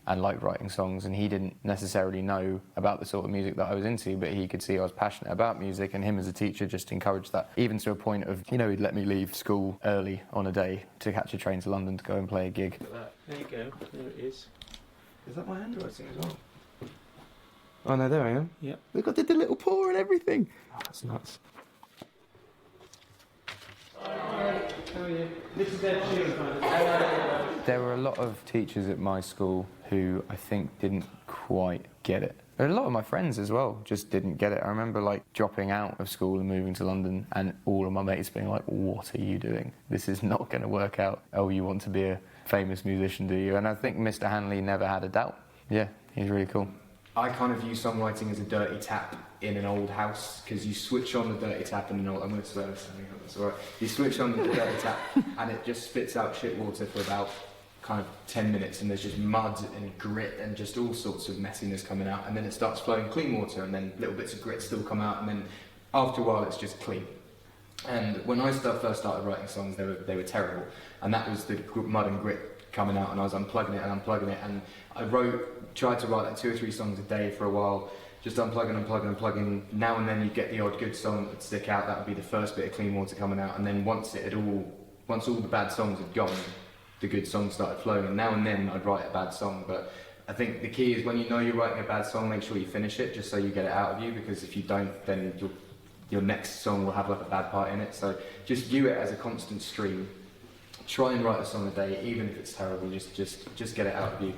and liked writing songs, and he didn't necessarily know about the sort of music that I was into, but he could see I was passionate about music, and him as a teacher just encouraged that, even to a point of, you know, he'd let me leave school early on a day to catch a train to London to go and play a gig. There you go, there it is. Is that my handwriting as well? Oh no, there I am. Yep. Look, I did the little paw and everything. Oh, that's nuts. How are you? This is Ed Sheeran. There were a lot of teachers at my school who I think didn't quite get it. A lot of my friends as well just didn't get it. I remember like dropping out of school and moving to London and all of my mates being like, what are you doing? This is not going to work out. Oh, you want to be a famous musician, do you? And I think Mr. Hanley never had a doubt. Yeah, he's really cool. I kind of view songwriting as a dirty tap in an old house, because you switch on the dirty tap in an old... I'm going to swear this, that's all right. You switch on the dirty tap and it just spits out shit water for about kind of 10 minutes, and there's just mud and grit and just all sorts of messiness coming out, and then it starts flowing clean water, and then little bits of grit still come out, and then after a while it's just clean. And when I first started writing songs, they were terrible, and that was the mud and grit coming out, and I was unplugging it, and I tried to write like 2 or 3 songs a day for a while, just unplugging. Now and then you get the odd good song that would stick out. That would be the first bit of clean water coming out, and then once all the bad songs had gone, the good songs started flowing. And now and then I'd write a bad song, but I think the key is when you know you're writing a bad song, make sure you finish it, just so you get it out of you, because if you don't, then your next song will have like a bad part in it. So just view it as a constant stream. Try and write a song a day, even if it's terrible. Just get it out of you,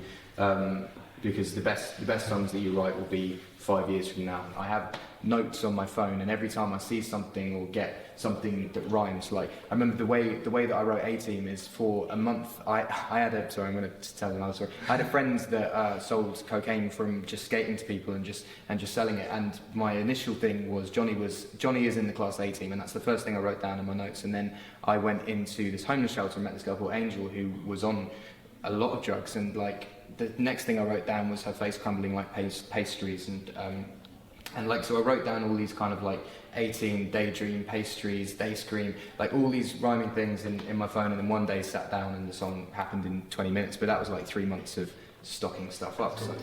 because the best songs that you write will be 5 years from now. I have notes on my phone, and every time I see something or get something that rhymes, like I remember the way that I wrote A-Team is for a month. I'm going to tell another story. I had a friend that sold cocaine from just skating to people and just selling it. And my initial thing was Johnny is in the class A-Team, and that's the first thing I wrote down in my notes. And then I went into this homeless shelter and met this girl called Angel, who was on a lot of drugs, and like the next thing I wrote down was her face crumbling like pastries, and like, so I wrote down all these kind of like 18, daydream, pastries, day scream, like all these rhyming things in my phone, and then one day sat down and the song happened in 20 minutes, but that was like 3 months of stocking stuff up. So.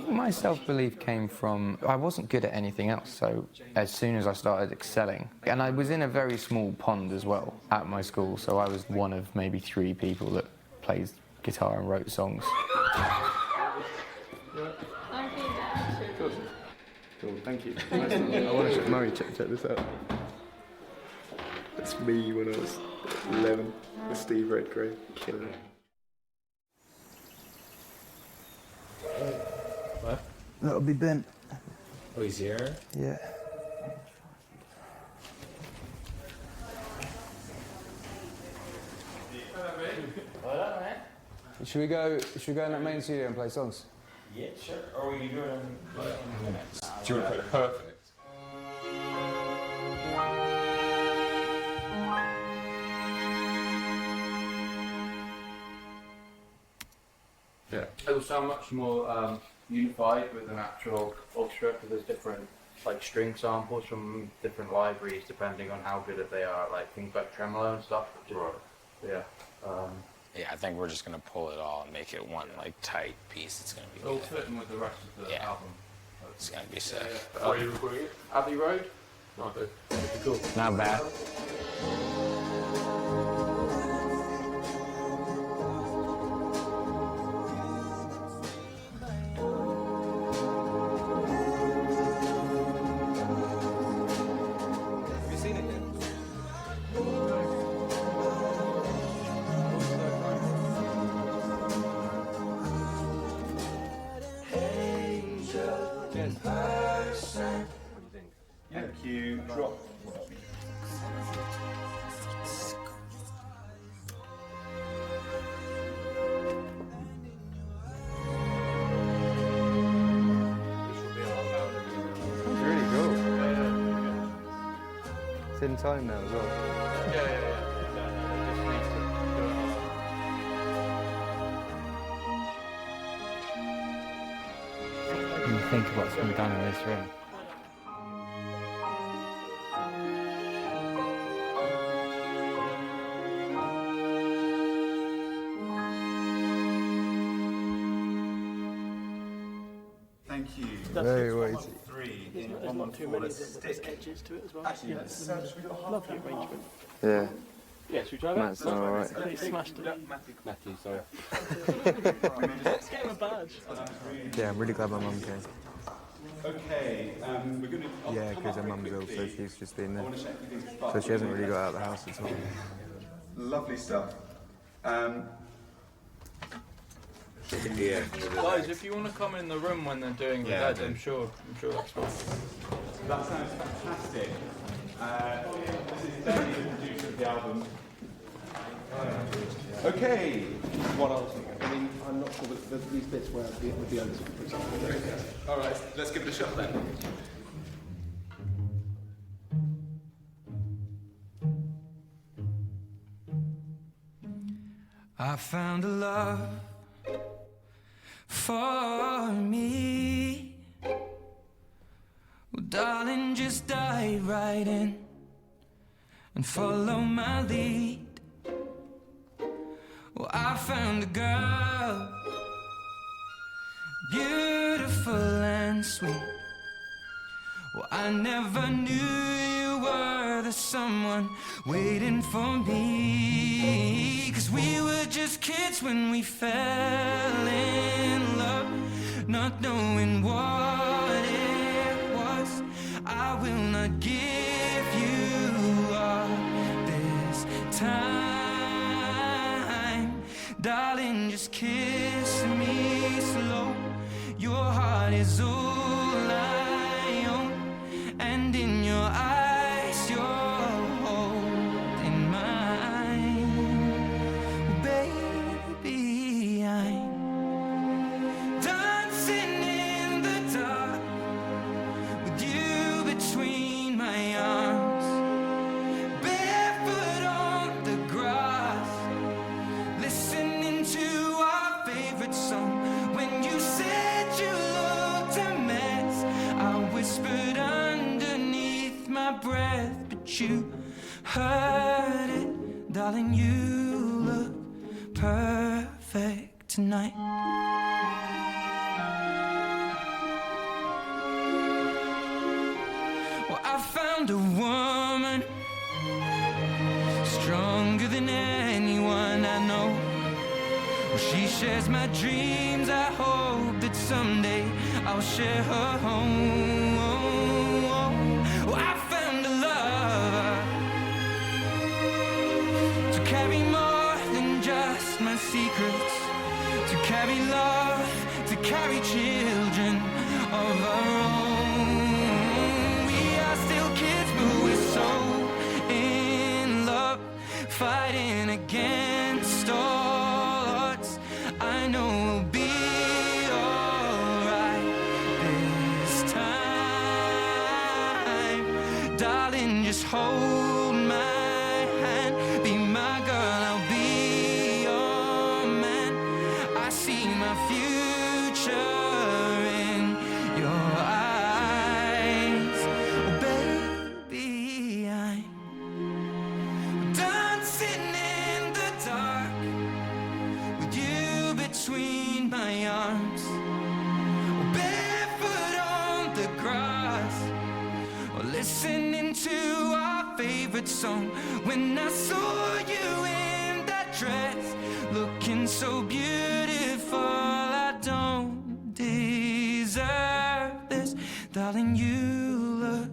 My self-belief came from, I wasn't good at anything else, so as soon as I started excelling, and I was in a very small pond as well at my school, so I was one of maybe 3 people that plays guitar and wrote songs. Cool, thank you. Nice I want to show Murray, check this out. That's me when I was 11 with Steve Redgrave, killing it. What? That'll be Ben. Oh, he's here? Yeah. What up, man? Should we go in that main studio and play songs? Yeah, sure. Or we can do it in minutes. Do you want to play perfect? still sound much more unified with an actual orchestra because there's different like string samples from different libraries depending on how good they are, like things like tremolo and stuff. Right. Yeah. Yeah, I think we're just gonna pull it all and make it one like tight piece. It's gonna be All good. fitting with the rest of the album. It's gonna be sick. Where are you recording it? Abbey Road. Okay. Cool. Not bad. Have you seen it yet? Thank you. Drop. It's really cool. It's in time now as well. When you think of what's been done in this room. Thank you. Very weighty. Three. There's not too many there's edges to it as well. Actually, Yeah, lovely arrangement. Yeah. Yeah, should we try that? Matt's done alright. He smashed it. Matthew, sorry. Let's get him a badge. Yeah, I'm really glad my mum came. Okay, we're going to... Yeah, because her mum's ill, so she's just been there. So she hasn't really got out of the house at all. Lovely stuff. Yeah. Guys, if you want to come in the room when they're doing the bed, I'm sure that's fine. That sounds fantastic. This is Danny, the producer of the album. Okay. What else? I mean, I'm not sure that these bits were with the others, for example. All right, let's give it a shot then. I found a love for me. Well, darling, just dive right in and follow my lead. Well, I found a girl, beautiful and sweet. Well, I never knew you were the someone waiting for me. 'Cause we were just kids when we fell in love, not knowing what it was. I will not give you all this time. Darling, just kiss me slow. Your heart is all I own, and in your eyes you're holding mine. Baby, I'm dancing in the dark with you between my arms, barefoot on the grass, listening to our favorite song. When you said you looked a mess, I whispered underneath my breath, but you heard it. Darling, you look perfect tonight. Well, I found a woman stronger than anyone I know. Well, she shares my dreams. I hope that someday I'll share her home. Well, I found a lover to carry more than just my secrets, to carry love, to carry children of our own. We are still kids, but we're so in love, fighting against all odds. I know we'll be alright this time. Darling, just hold my hand, be my girl, I'll be your man. I see my future favorite song. When I saw you in that dress, looking so beautiful, I don't deserve this. Darling, you look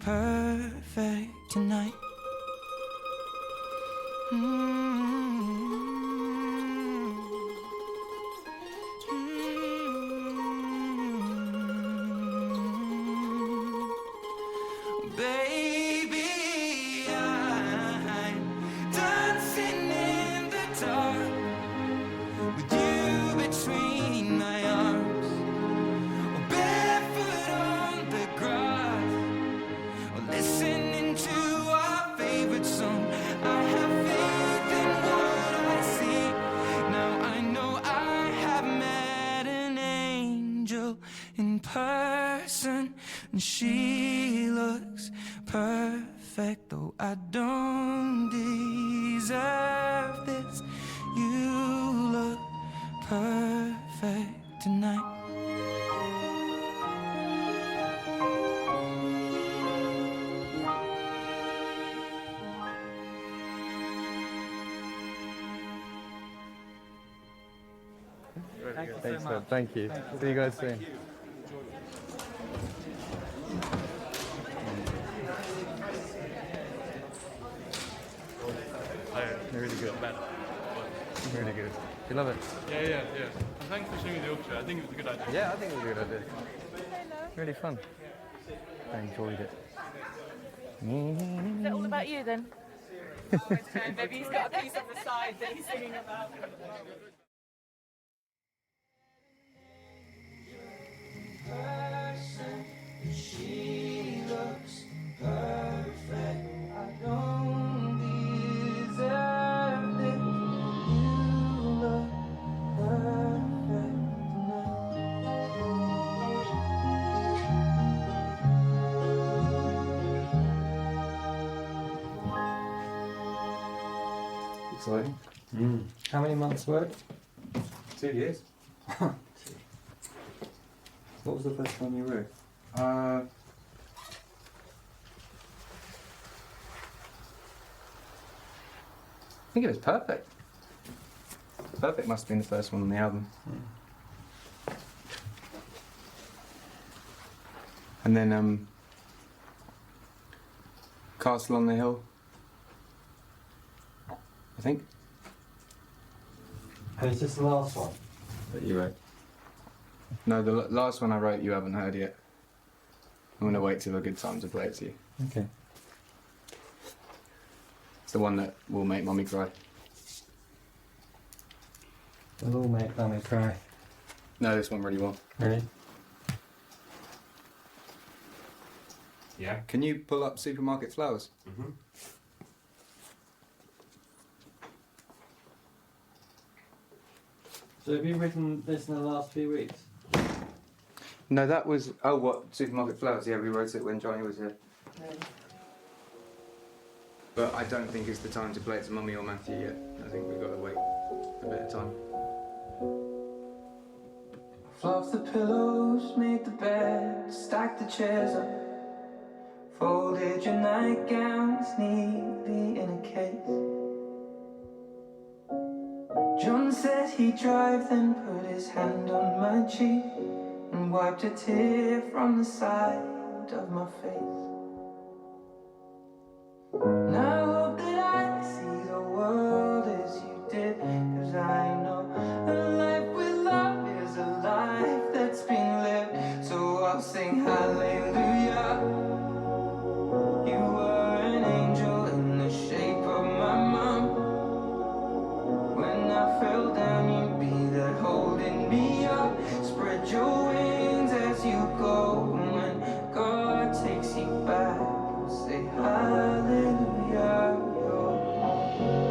perfect tonight. Baby, I'm dancing in the dark with you between my arms, or barefoot on the grass, or listening to our favorite song. I have faith in what I see. Now I know I have met an angel in person, and she looks perfect, though I don't deserve this. You look perfect tonight. Thanks, man. Thank you. See you guys soon. Really good. Really good. You love it? Yeah. And thanks for showing me the orchestra. I think it was a good idea. Yeah, I think it was a good idea. Really fun. I enjoyed it. Is it all about you then? Maybe he's got a piece on the side that he's singing about. She looks perfect. I don't deserve it. You look perfect Exciting. How many months work? 2 years. What was the first one you wrote? I think it was Perfect. Perfect must have been the first one on the album. And then Castle on the Hill, I think. And is this the last one that you wrote? No, the last one I wrote you haven't heard yet. I'm gonna wait till a good time to play it to you. Okay. It's the one that will make Mummy cry. We'll all make Mummy cry. No, this one really won't. Really? Yeah. Can you pull up Supermarket Flowers? Mm-hmm. So have you written this in the last few weeks? No, that was... Oh, what? Supermarket Flowers? Yeah, we wrote it when Johnny was here. But I don't think it's the time to play it to Mummy or Matthew yet. I think we've got to wait a bit of time. Fluff the pillows, made the bed, stacked the chairs up, folded your nightgowns neatly in a case. John said he'd drive, then put his hand on my cheek and wiped a tear from the side of my face. And I hope that I see the world as you did, 'cause I know a life with love is a life that's been lived. So I'll sing hallelujah. You were an angel in the shape of my mom. When I fell down, you'd be there holding me up. Spread your wings as you go. When God takes you back, say hallelujah. You're home.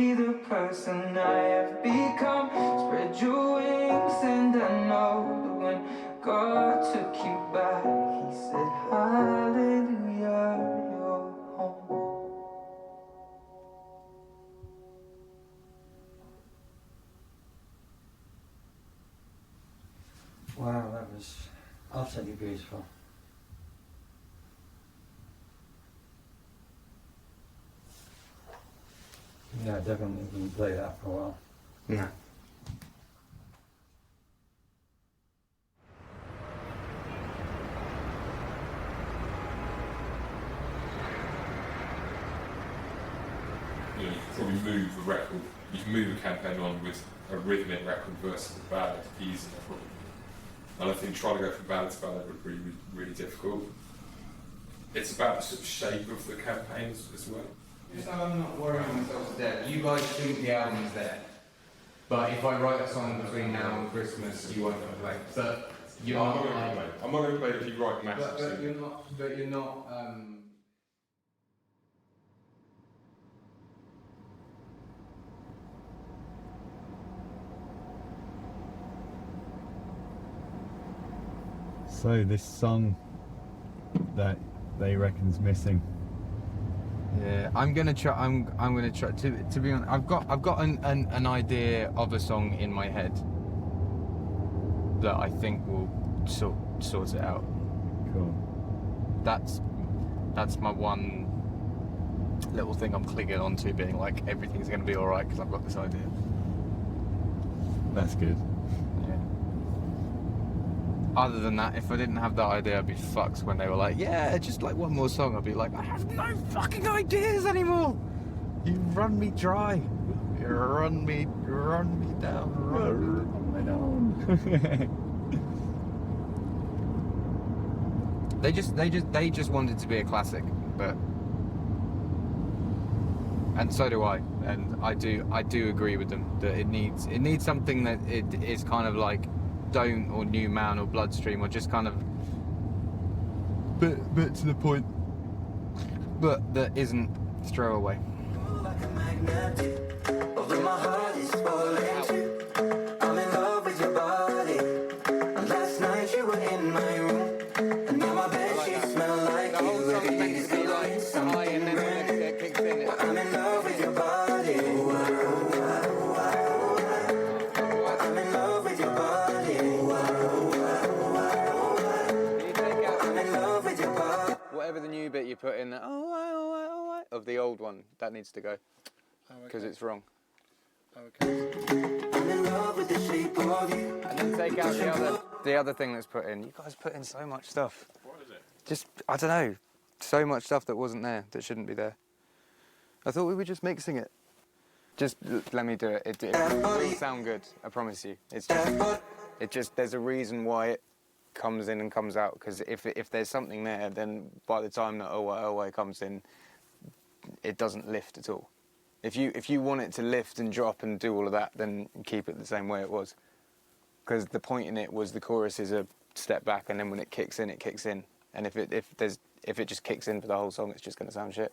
be the person I have become. Spread your wings and I know that when God took you back, he said, hallelujah, you're home. Wow, that was utterly beautiful. Yeah, I definitely wouldn't play that for a while. No. You probably move a record, you can move a campaign on with a rhythmic record versus a ballad easily. And I think trying to go from ballad to ballad would be really, really difficult. It's about the sort of shape of the campaigns as well. Just I'm not worrying myself to death. You guys think the album's there. But if I write a song between now and Christmas, you won't complain. But you're I'm not going to complain. I'm not going to complain if you write massive but you're not, So this song that they reckon's missing. Yeah, I'm gonna try. I'm gonna try to be honest. I've got an idea of a song in my head that I think will sort it out. Cool. That's my one little thing I'm clinging on to, being like everything's gonna be all right because I've got this idea. That's good. Yeah. Other than that, if I didn't have that idea, I'd be fucked when they were like, yeah, just like one more song. I'd be like, I have no fucking ideas anymore. You run me dry. You run me down. Run me down. They just wanted to be a classic, but, and so do I, and I do agree with them that it needs something that it is kind of like Don't or New Man or Bloodstream, or just kind of bit to the point, but that isn't throwaway. Like a magnet, although my heart is falling too. I'm in love with your body. And last night you were in my room, and now my bed sheets smell like you. Every day's like something brand new. I'm in love with your body. I'm in love with your body. I'm in love with your body. Whatever the new bit you put in, of the old one, that needs to go, because it's wrong. I'm in love with the shape of you. And then take out the other thing that's put in. You guys put in so much stuff. What is it? Just, I don't know, so much stuff that wasn't there, that shouldn't be there. I thought we were just mixing it. Just let me do it. It will sound good, I promise you. It's just, there's a reason why it comes in and comes out, because if there's something there, then by the time that Oh comes in, it doesn't lift at all. If you want it to lift and drop and do all of that, then keep it the same way it was. Because the point in it was the chorus is a step back, and then when it kicks in, it kicks in. And if it just kicks in for the whole song, it's just going to sound shit.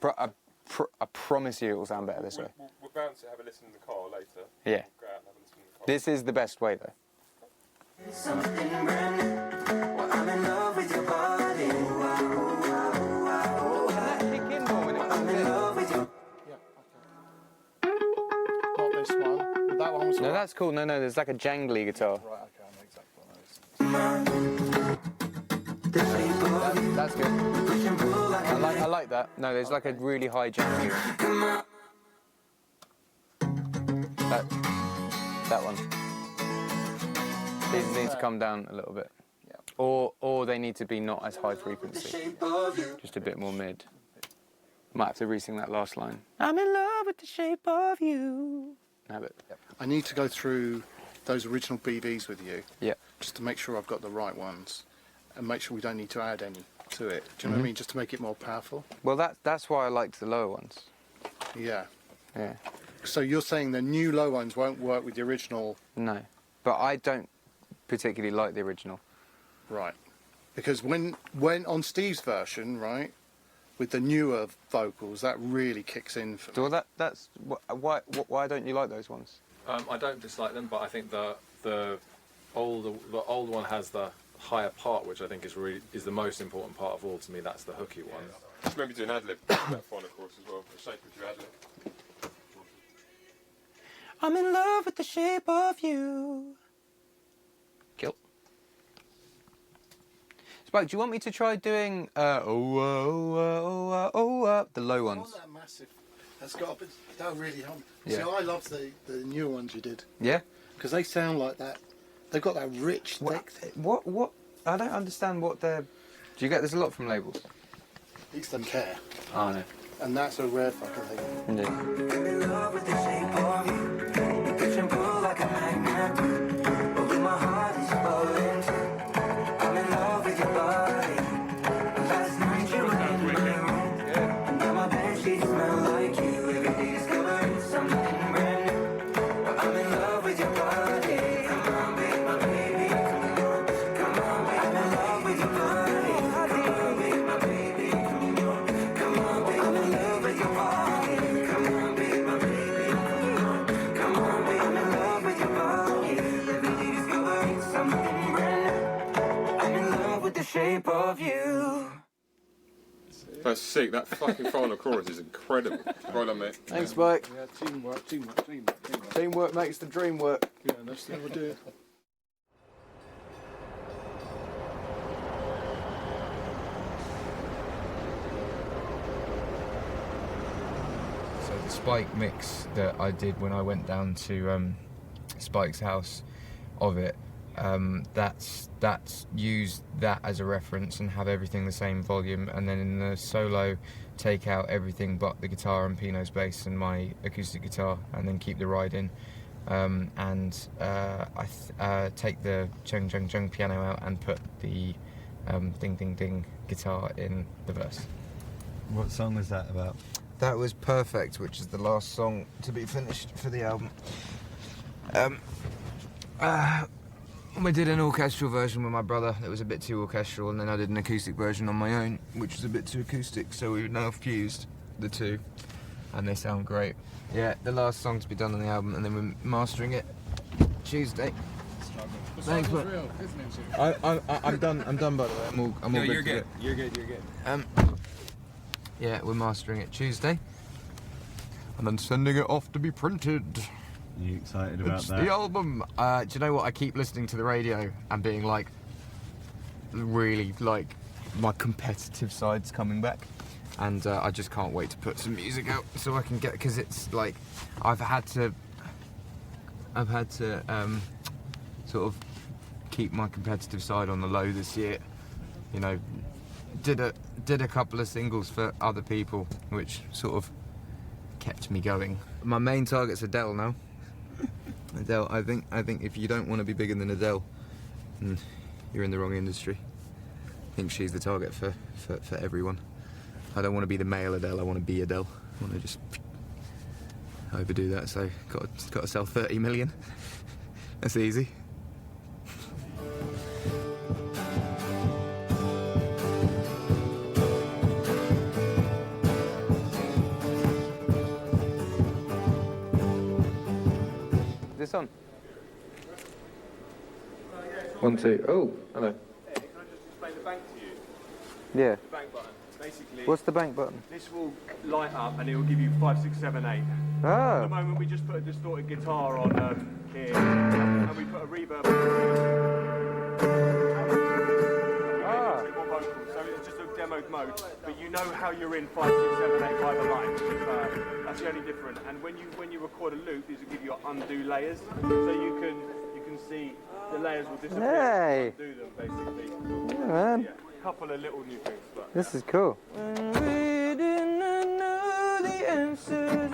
I promise you it will sound better this way. We're bound to have a listen in the car later. Yeah. Go out and have a listen in the car. This is the best way though. Something brand new. Well, I'm in love with your body. I'm in love with your. Not this one. That one was. No, that's cool. No, there's like a jangly guitar. Right, okay, I know exactly what that is. That's good. I like that. No, there's like a really high jangly. That one. These need to come down a little bit. Yeah. Or they need to be not as high frequency. Just a bit more mid. Might have to re-sing that last line. I'm in love with the shape of you. Have it. Yep. I need to go through those original BBs with you. Yeah. Just to make sure I've got the right ones, and make sure we don't need to add any to it. Do you know what I mean? Just to make it more powerful. Well, that's why I liked the lower ones. Yeah. Yeah. So you're saying the new low ones won't work with the original? No, but I don't particularly like the original. Right. Because when on Steve's version, right, with the newer vocals, that really kicks in for me. Well, that's why don't you like those ones? I don't dislike them, but I think the old one has the higher part, which I think is the most important part of all to me. That's the hooky one. Just maybe do an ad lib that final chorus as well. For the sake of your ad lib. I'm in love with the shape of you. Kill. Spike, do you want me to try doing the low ones? Not that massive. That's got a bit. That really help. Yeah. See, I love the newer ones you did. Yeah. Because they sound like that. They've got that rich thick. What? I don't understand what they're. Do you get this a lot from labels? These don't care. Oh no. And that's a rare fucking thing. Indeed. I'm in love with the shape of you. You push and pull like a magnet. But when my heart is falling too, I'm in love with your body. Last night you were in my room. And now my bedsheets smell like you. Every day discovering something brand new. But I'm in love with your body. Come on, babe, my baby. Come on, babe. I'm in love with your body. Come on, babe, my baby. Come on, babe. I'm in love with your body. Come on, babe, my baby. Come on, babe. I'm in love with your body. Every day discovering something brand new. I'm in love with the shape of you. That's sick. That fucking final chorus is incredible. Well done, mate. Thanks, Mike. Yeah, teamwork. Teamwork makes the dream work. Yeah, that's how we do it. So the Spike mix that I did when I went down to Spike's house of it, that's used that as a reference and have everything the same volume, and then in the solo take out everything but the guitar and Pino's bass and my acoustic guitar, and then keep the ride in, and I take the chung chung chung piano out and put the ding ding ding guitar in the verse. What song was that about? That was Perfect, which is the last song to be finished for the album. We did an orchestral version with my brother that was a bit too orchestral, and then I did an acoustic version on my own, which was a bit too acoustic, so we've now fused the two, and they sound great. Yeah, the last song to be done on the album, and then we're mastering it Tuesday. Thanks, but I'm done by the way. I'm all No, good you're to good. go. You're good. You're good. Yeah, we're mastering it Tuesday, and then sending it off to be printed. Are you excited about It's that? the album. Do you know what? I keep listening to the radio and being like, really like, my competitive side's coming back, and I just can't wait to put some music out so I can get, because it's like, I've had to sort of keep my competitive side on the low this year. You know, did a couple of singles for other people, which sort of kept me going. My main target's Adele now. Adele, I think if you don't want to be bigger than Adele, then you're in the wrong industry. I think she's the target for everyone. I don't want to be the male Adele, I want to be Adele. I want to just overdo that, so got to sell 30 million. That's easy. This on? 1, 2. Oh, hello. Hey, can I just explain the bank to you? Yeah. The bank button. Basically, What's the bank button? this will light up and it will give you 5, 6, 7, 8. Ah. At the moment, we just put a distorted guitar on here, and we put a reverb. So it's just a demoed mode, but you know how you're in 5, 6, 7, 8 by the line. That's the only difference. And when you record a loop, these will give you undo layers, so you can see the layers will disappear. Hey. Undo them basically. Yeah, man. Yeah, a couple of little new things, but This is cool. When we didn't know the answers.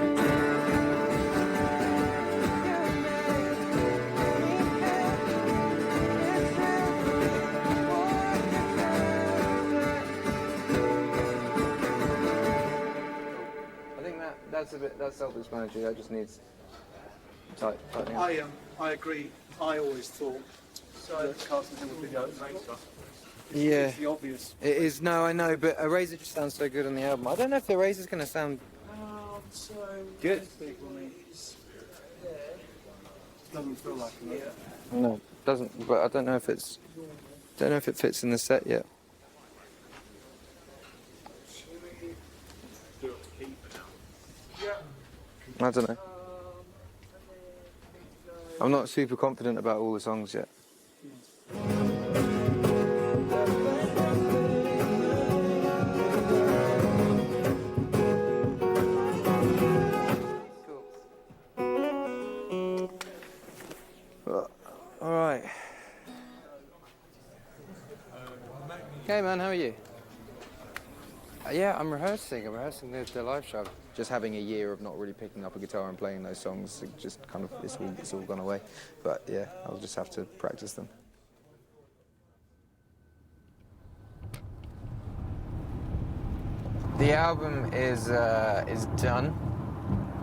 I think that's self-explanatory. That just needs tightening up. I agree. I always thought that Carson Hill would be Yeah. It's the obvious. It is, no, I know, but Eraser just sounds so good on the album. I don't know if the Eraser's going to sound good. Doesn't feel like it. No, it doesn't, but I don't know if it fits in the set yet. I don't know. I'm not super confident about all the songs yet. All right. Hey man, how are you? Yeah, I'm rehearsing the live show. Just having a year of not really picking up a guitar and playing those songs, it just kind of, it's all gone away. But yeah, I'll just have to practice them. The album is done,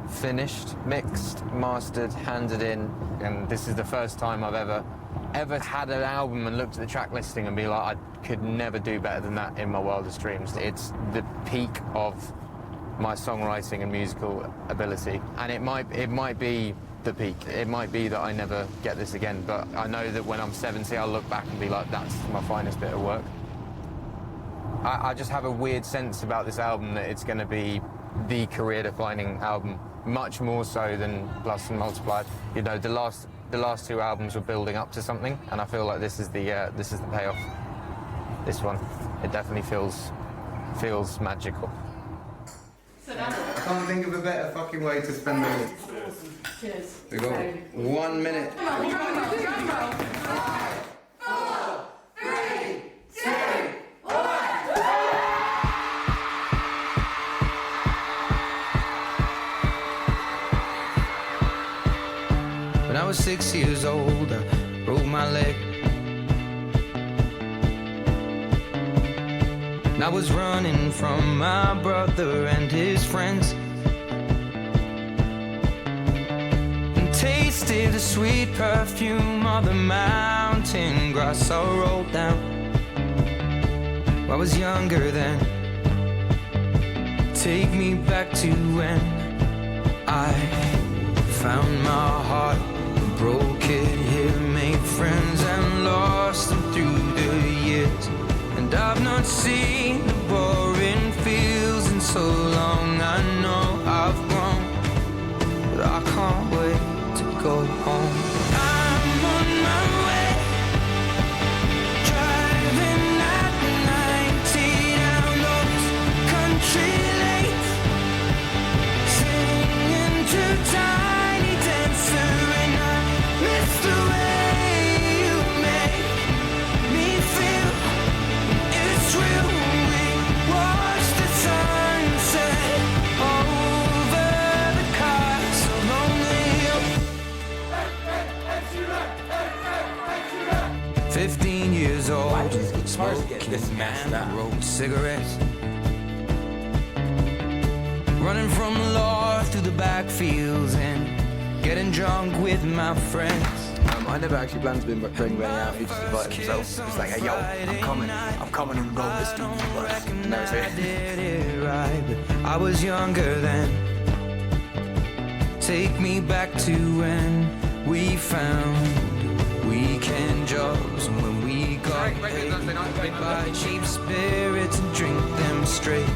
finished, mixed, mastered, handed in, and this is the first time I've ever had an album and looked at the track listing and be like, I could never do better than that in my wildest dreams. It's the peak of my songwriting and musical ability, and it might be the peak. It might be that I never get this again, but I know that when I'm 70, I'll look back and be like, that's my finest bit of work. I just have a weird sense about this album that it's going to be the career-defining album, much more so than Plus and Multiplied. You know, the last two albums were building up to something, and I feel like this is the payoff. This one, it definitely feels magical. I can't think of a better fucking way to spend the week. Cheers. We've got 1 minute. When I was 6 years old, I broke my leg. And I was running from my brother and his friends, and tasted the sweet perfume of the mountain grass I rolled down. I was younger then. Take me back to when I found my heart, broke it here, made friends and lost them through the years. And I've not seen the boring fields in so long. I know I've grown, but I can't wait to go home. I'm on my way, driving at 90 down those country lanes, singing to Tiny Dancer, and I miss the way you make me feel. It's real. We watch the sunset over the castle on the hill. 15 years old, smoking and rolled cigarettes, running from the law through the backfields and getting drunk with my friends. I never actually planned to bring Benny out. He just invited himself. He's like, hey, yo, I'm coming and roll this dude. No, I was younger then. Take me back to when we found weekend jobs, and when we got paid to buy cheap spirits and drink them straight.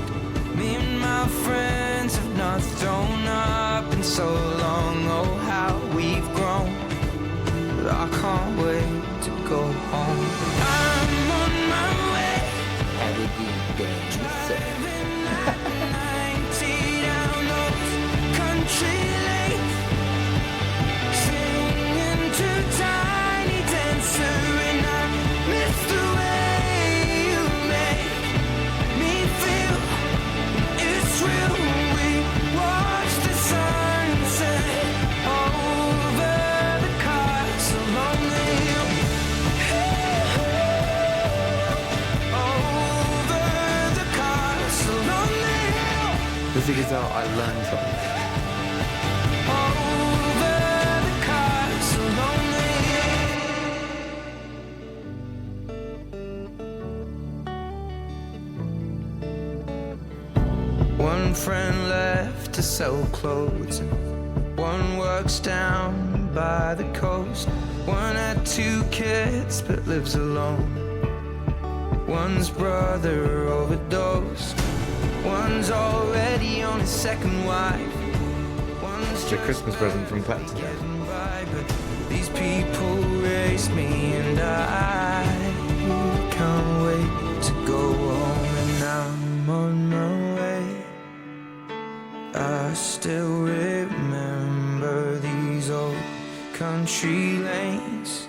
Me and my friends have not thrown up in so long. Oh, how we've grown, but I can't wait to go home. I'm on my way. Driving at 90 down those country lanes, singing to Tiny Dancer, and I miss the way you make me feel. It's real. We watch the sunset over the castle on the hill. Over the castle on the hill. the thing is that I learned something. Over the castle on the hill. to sell clothes. One works down by the coast. One had 2 kids but lives alone. One's brother overdosed. One's already on his 2nd wife. It's a Christmas present from Clapton. Getting by, but these people race me and I can't wait to go home. And I'm on my way. I still remember these old country lanes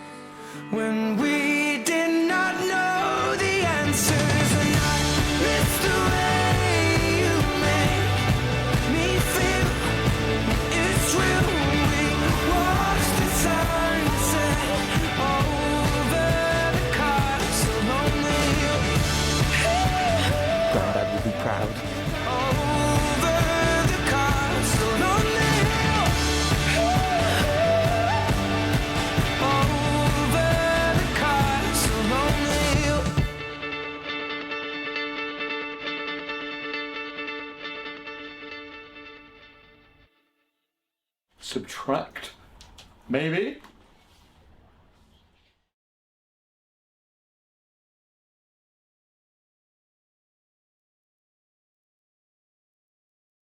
when we did not know the answers. And I miss the way you make me feel. It's real. We watch the sunset over the castle on the hill. Granddad would be proud. Over the castle on the hill. Over the castle on the hill. Subtract, maybe?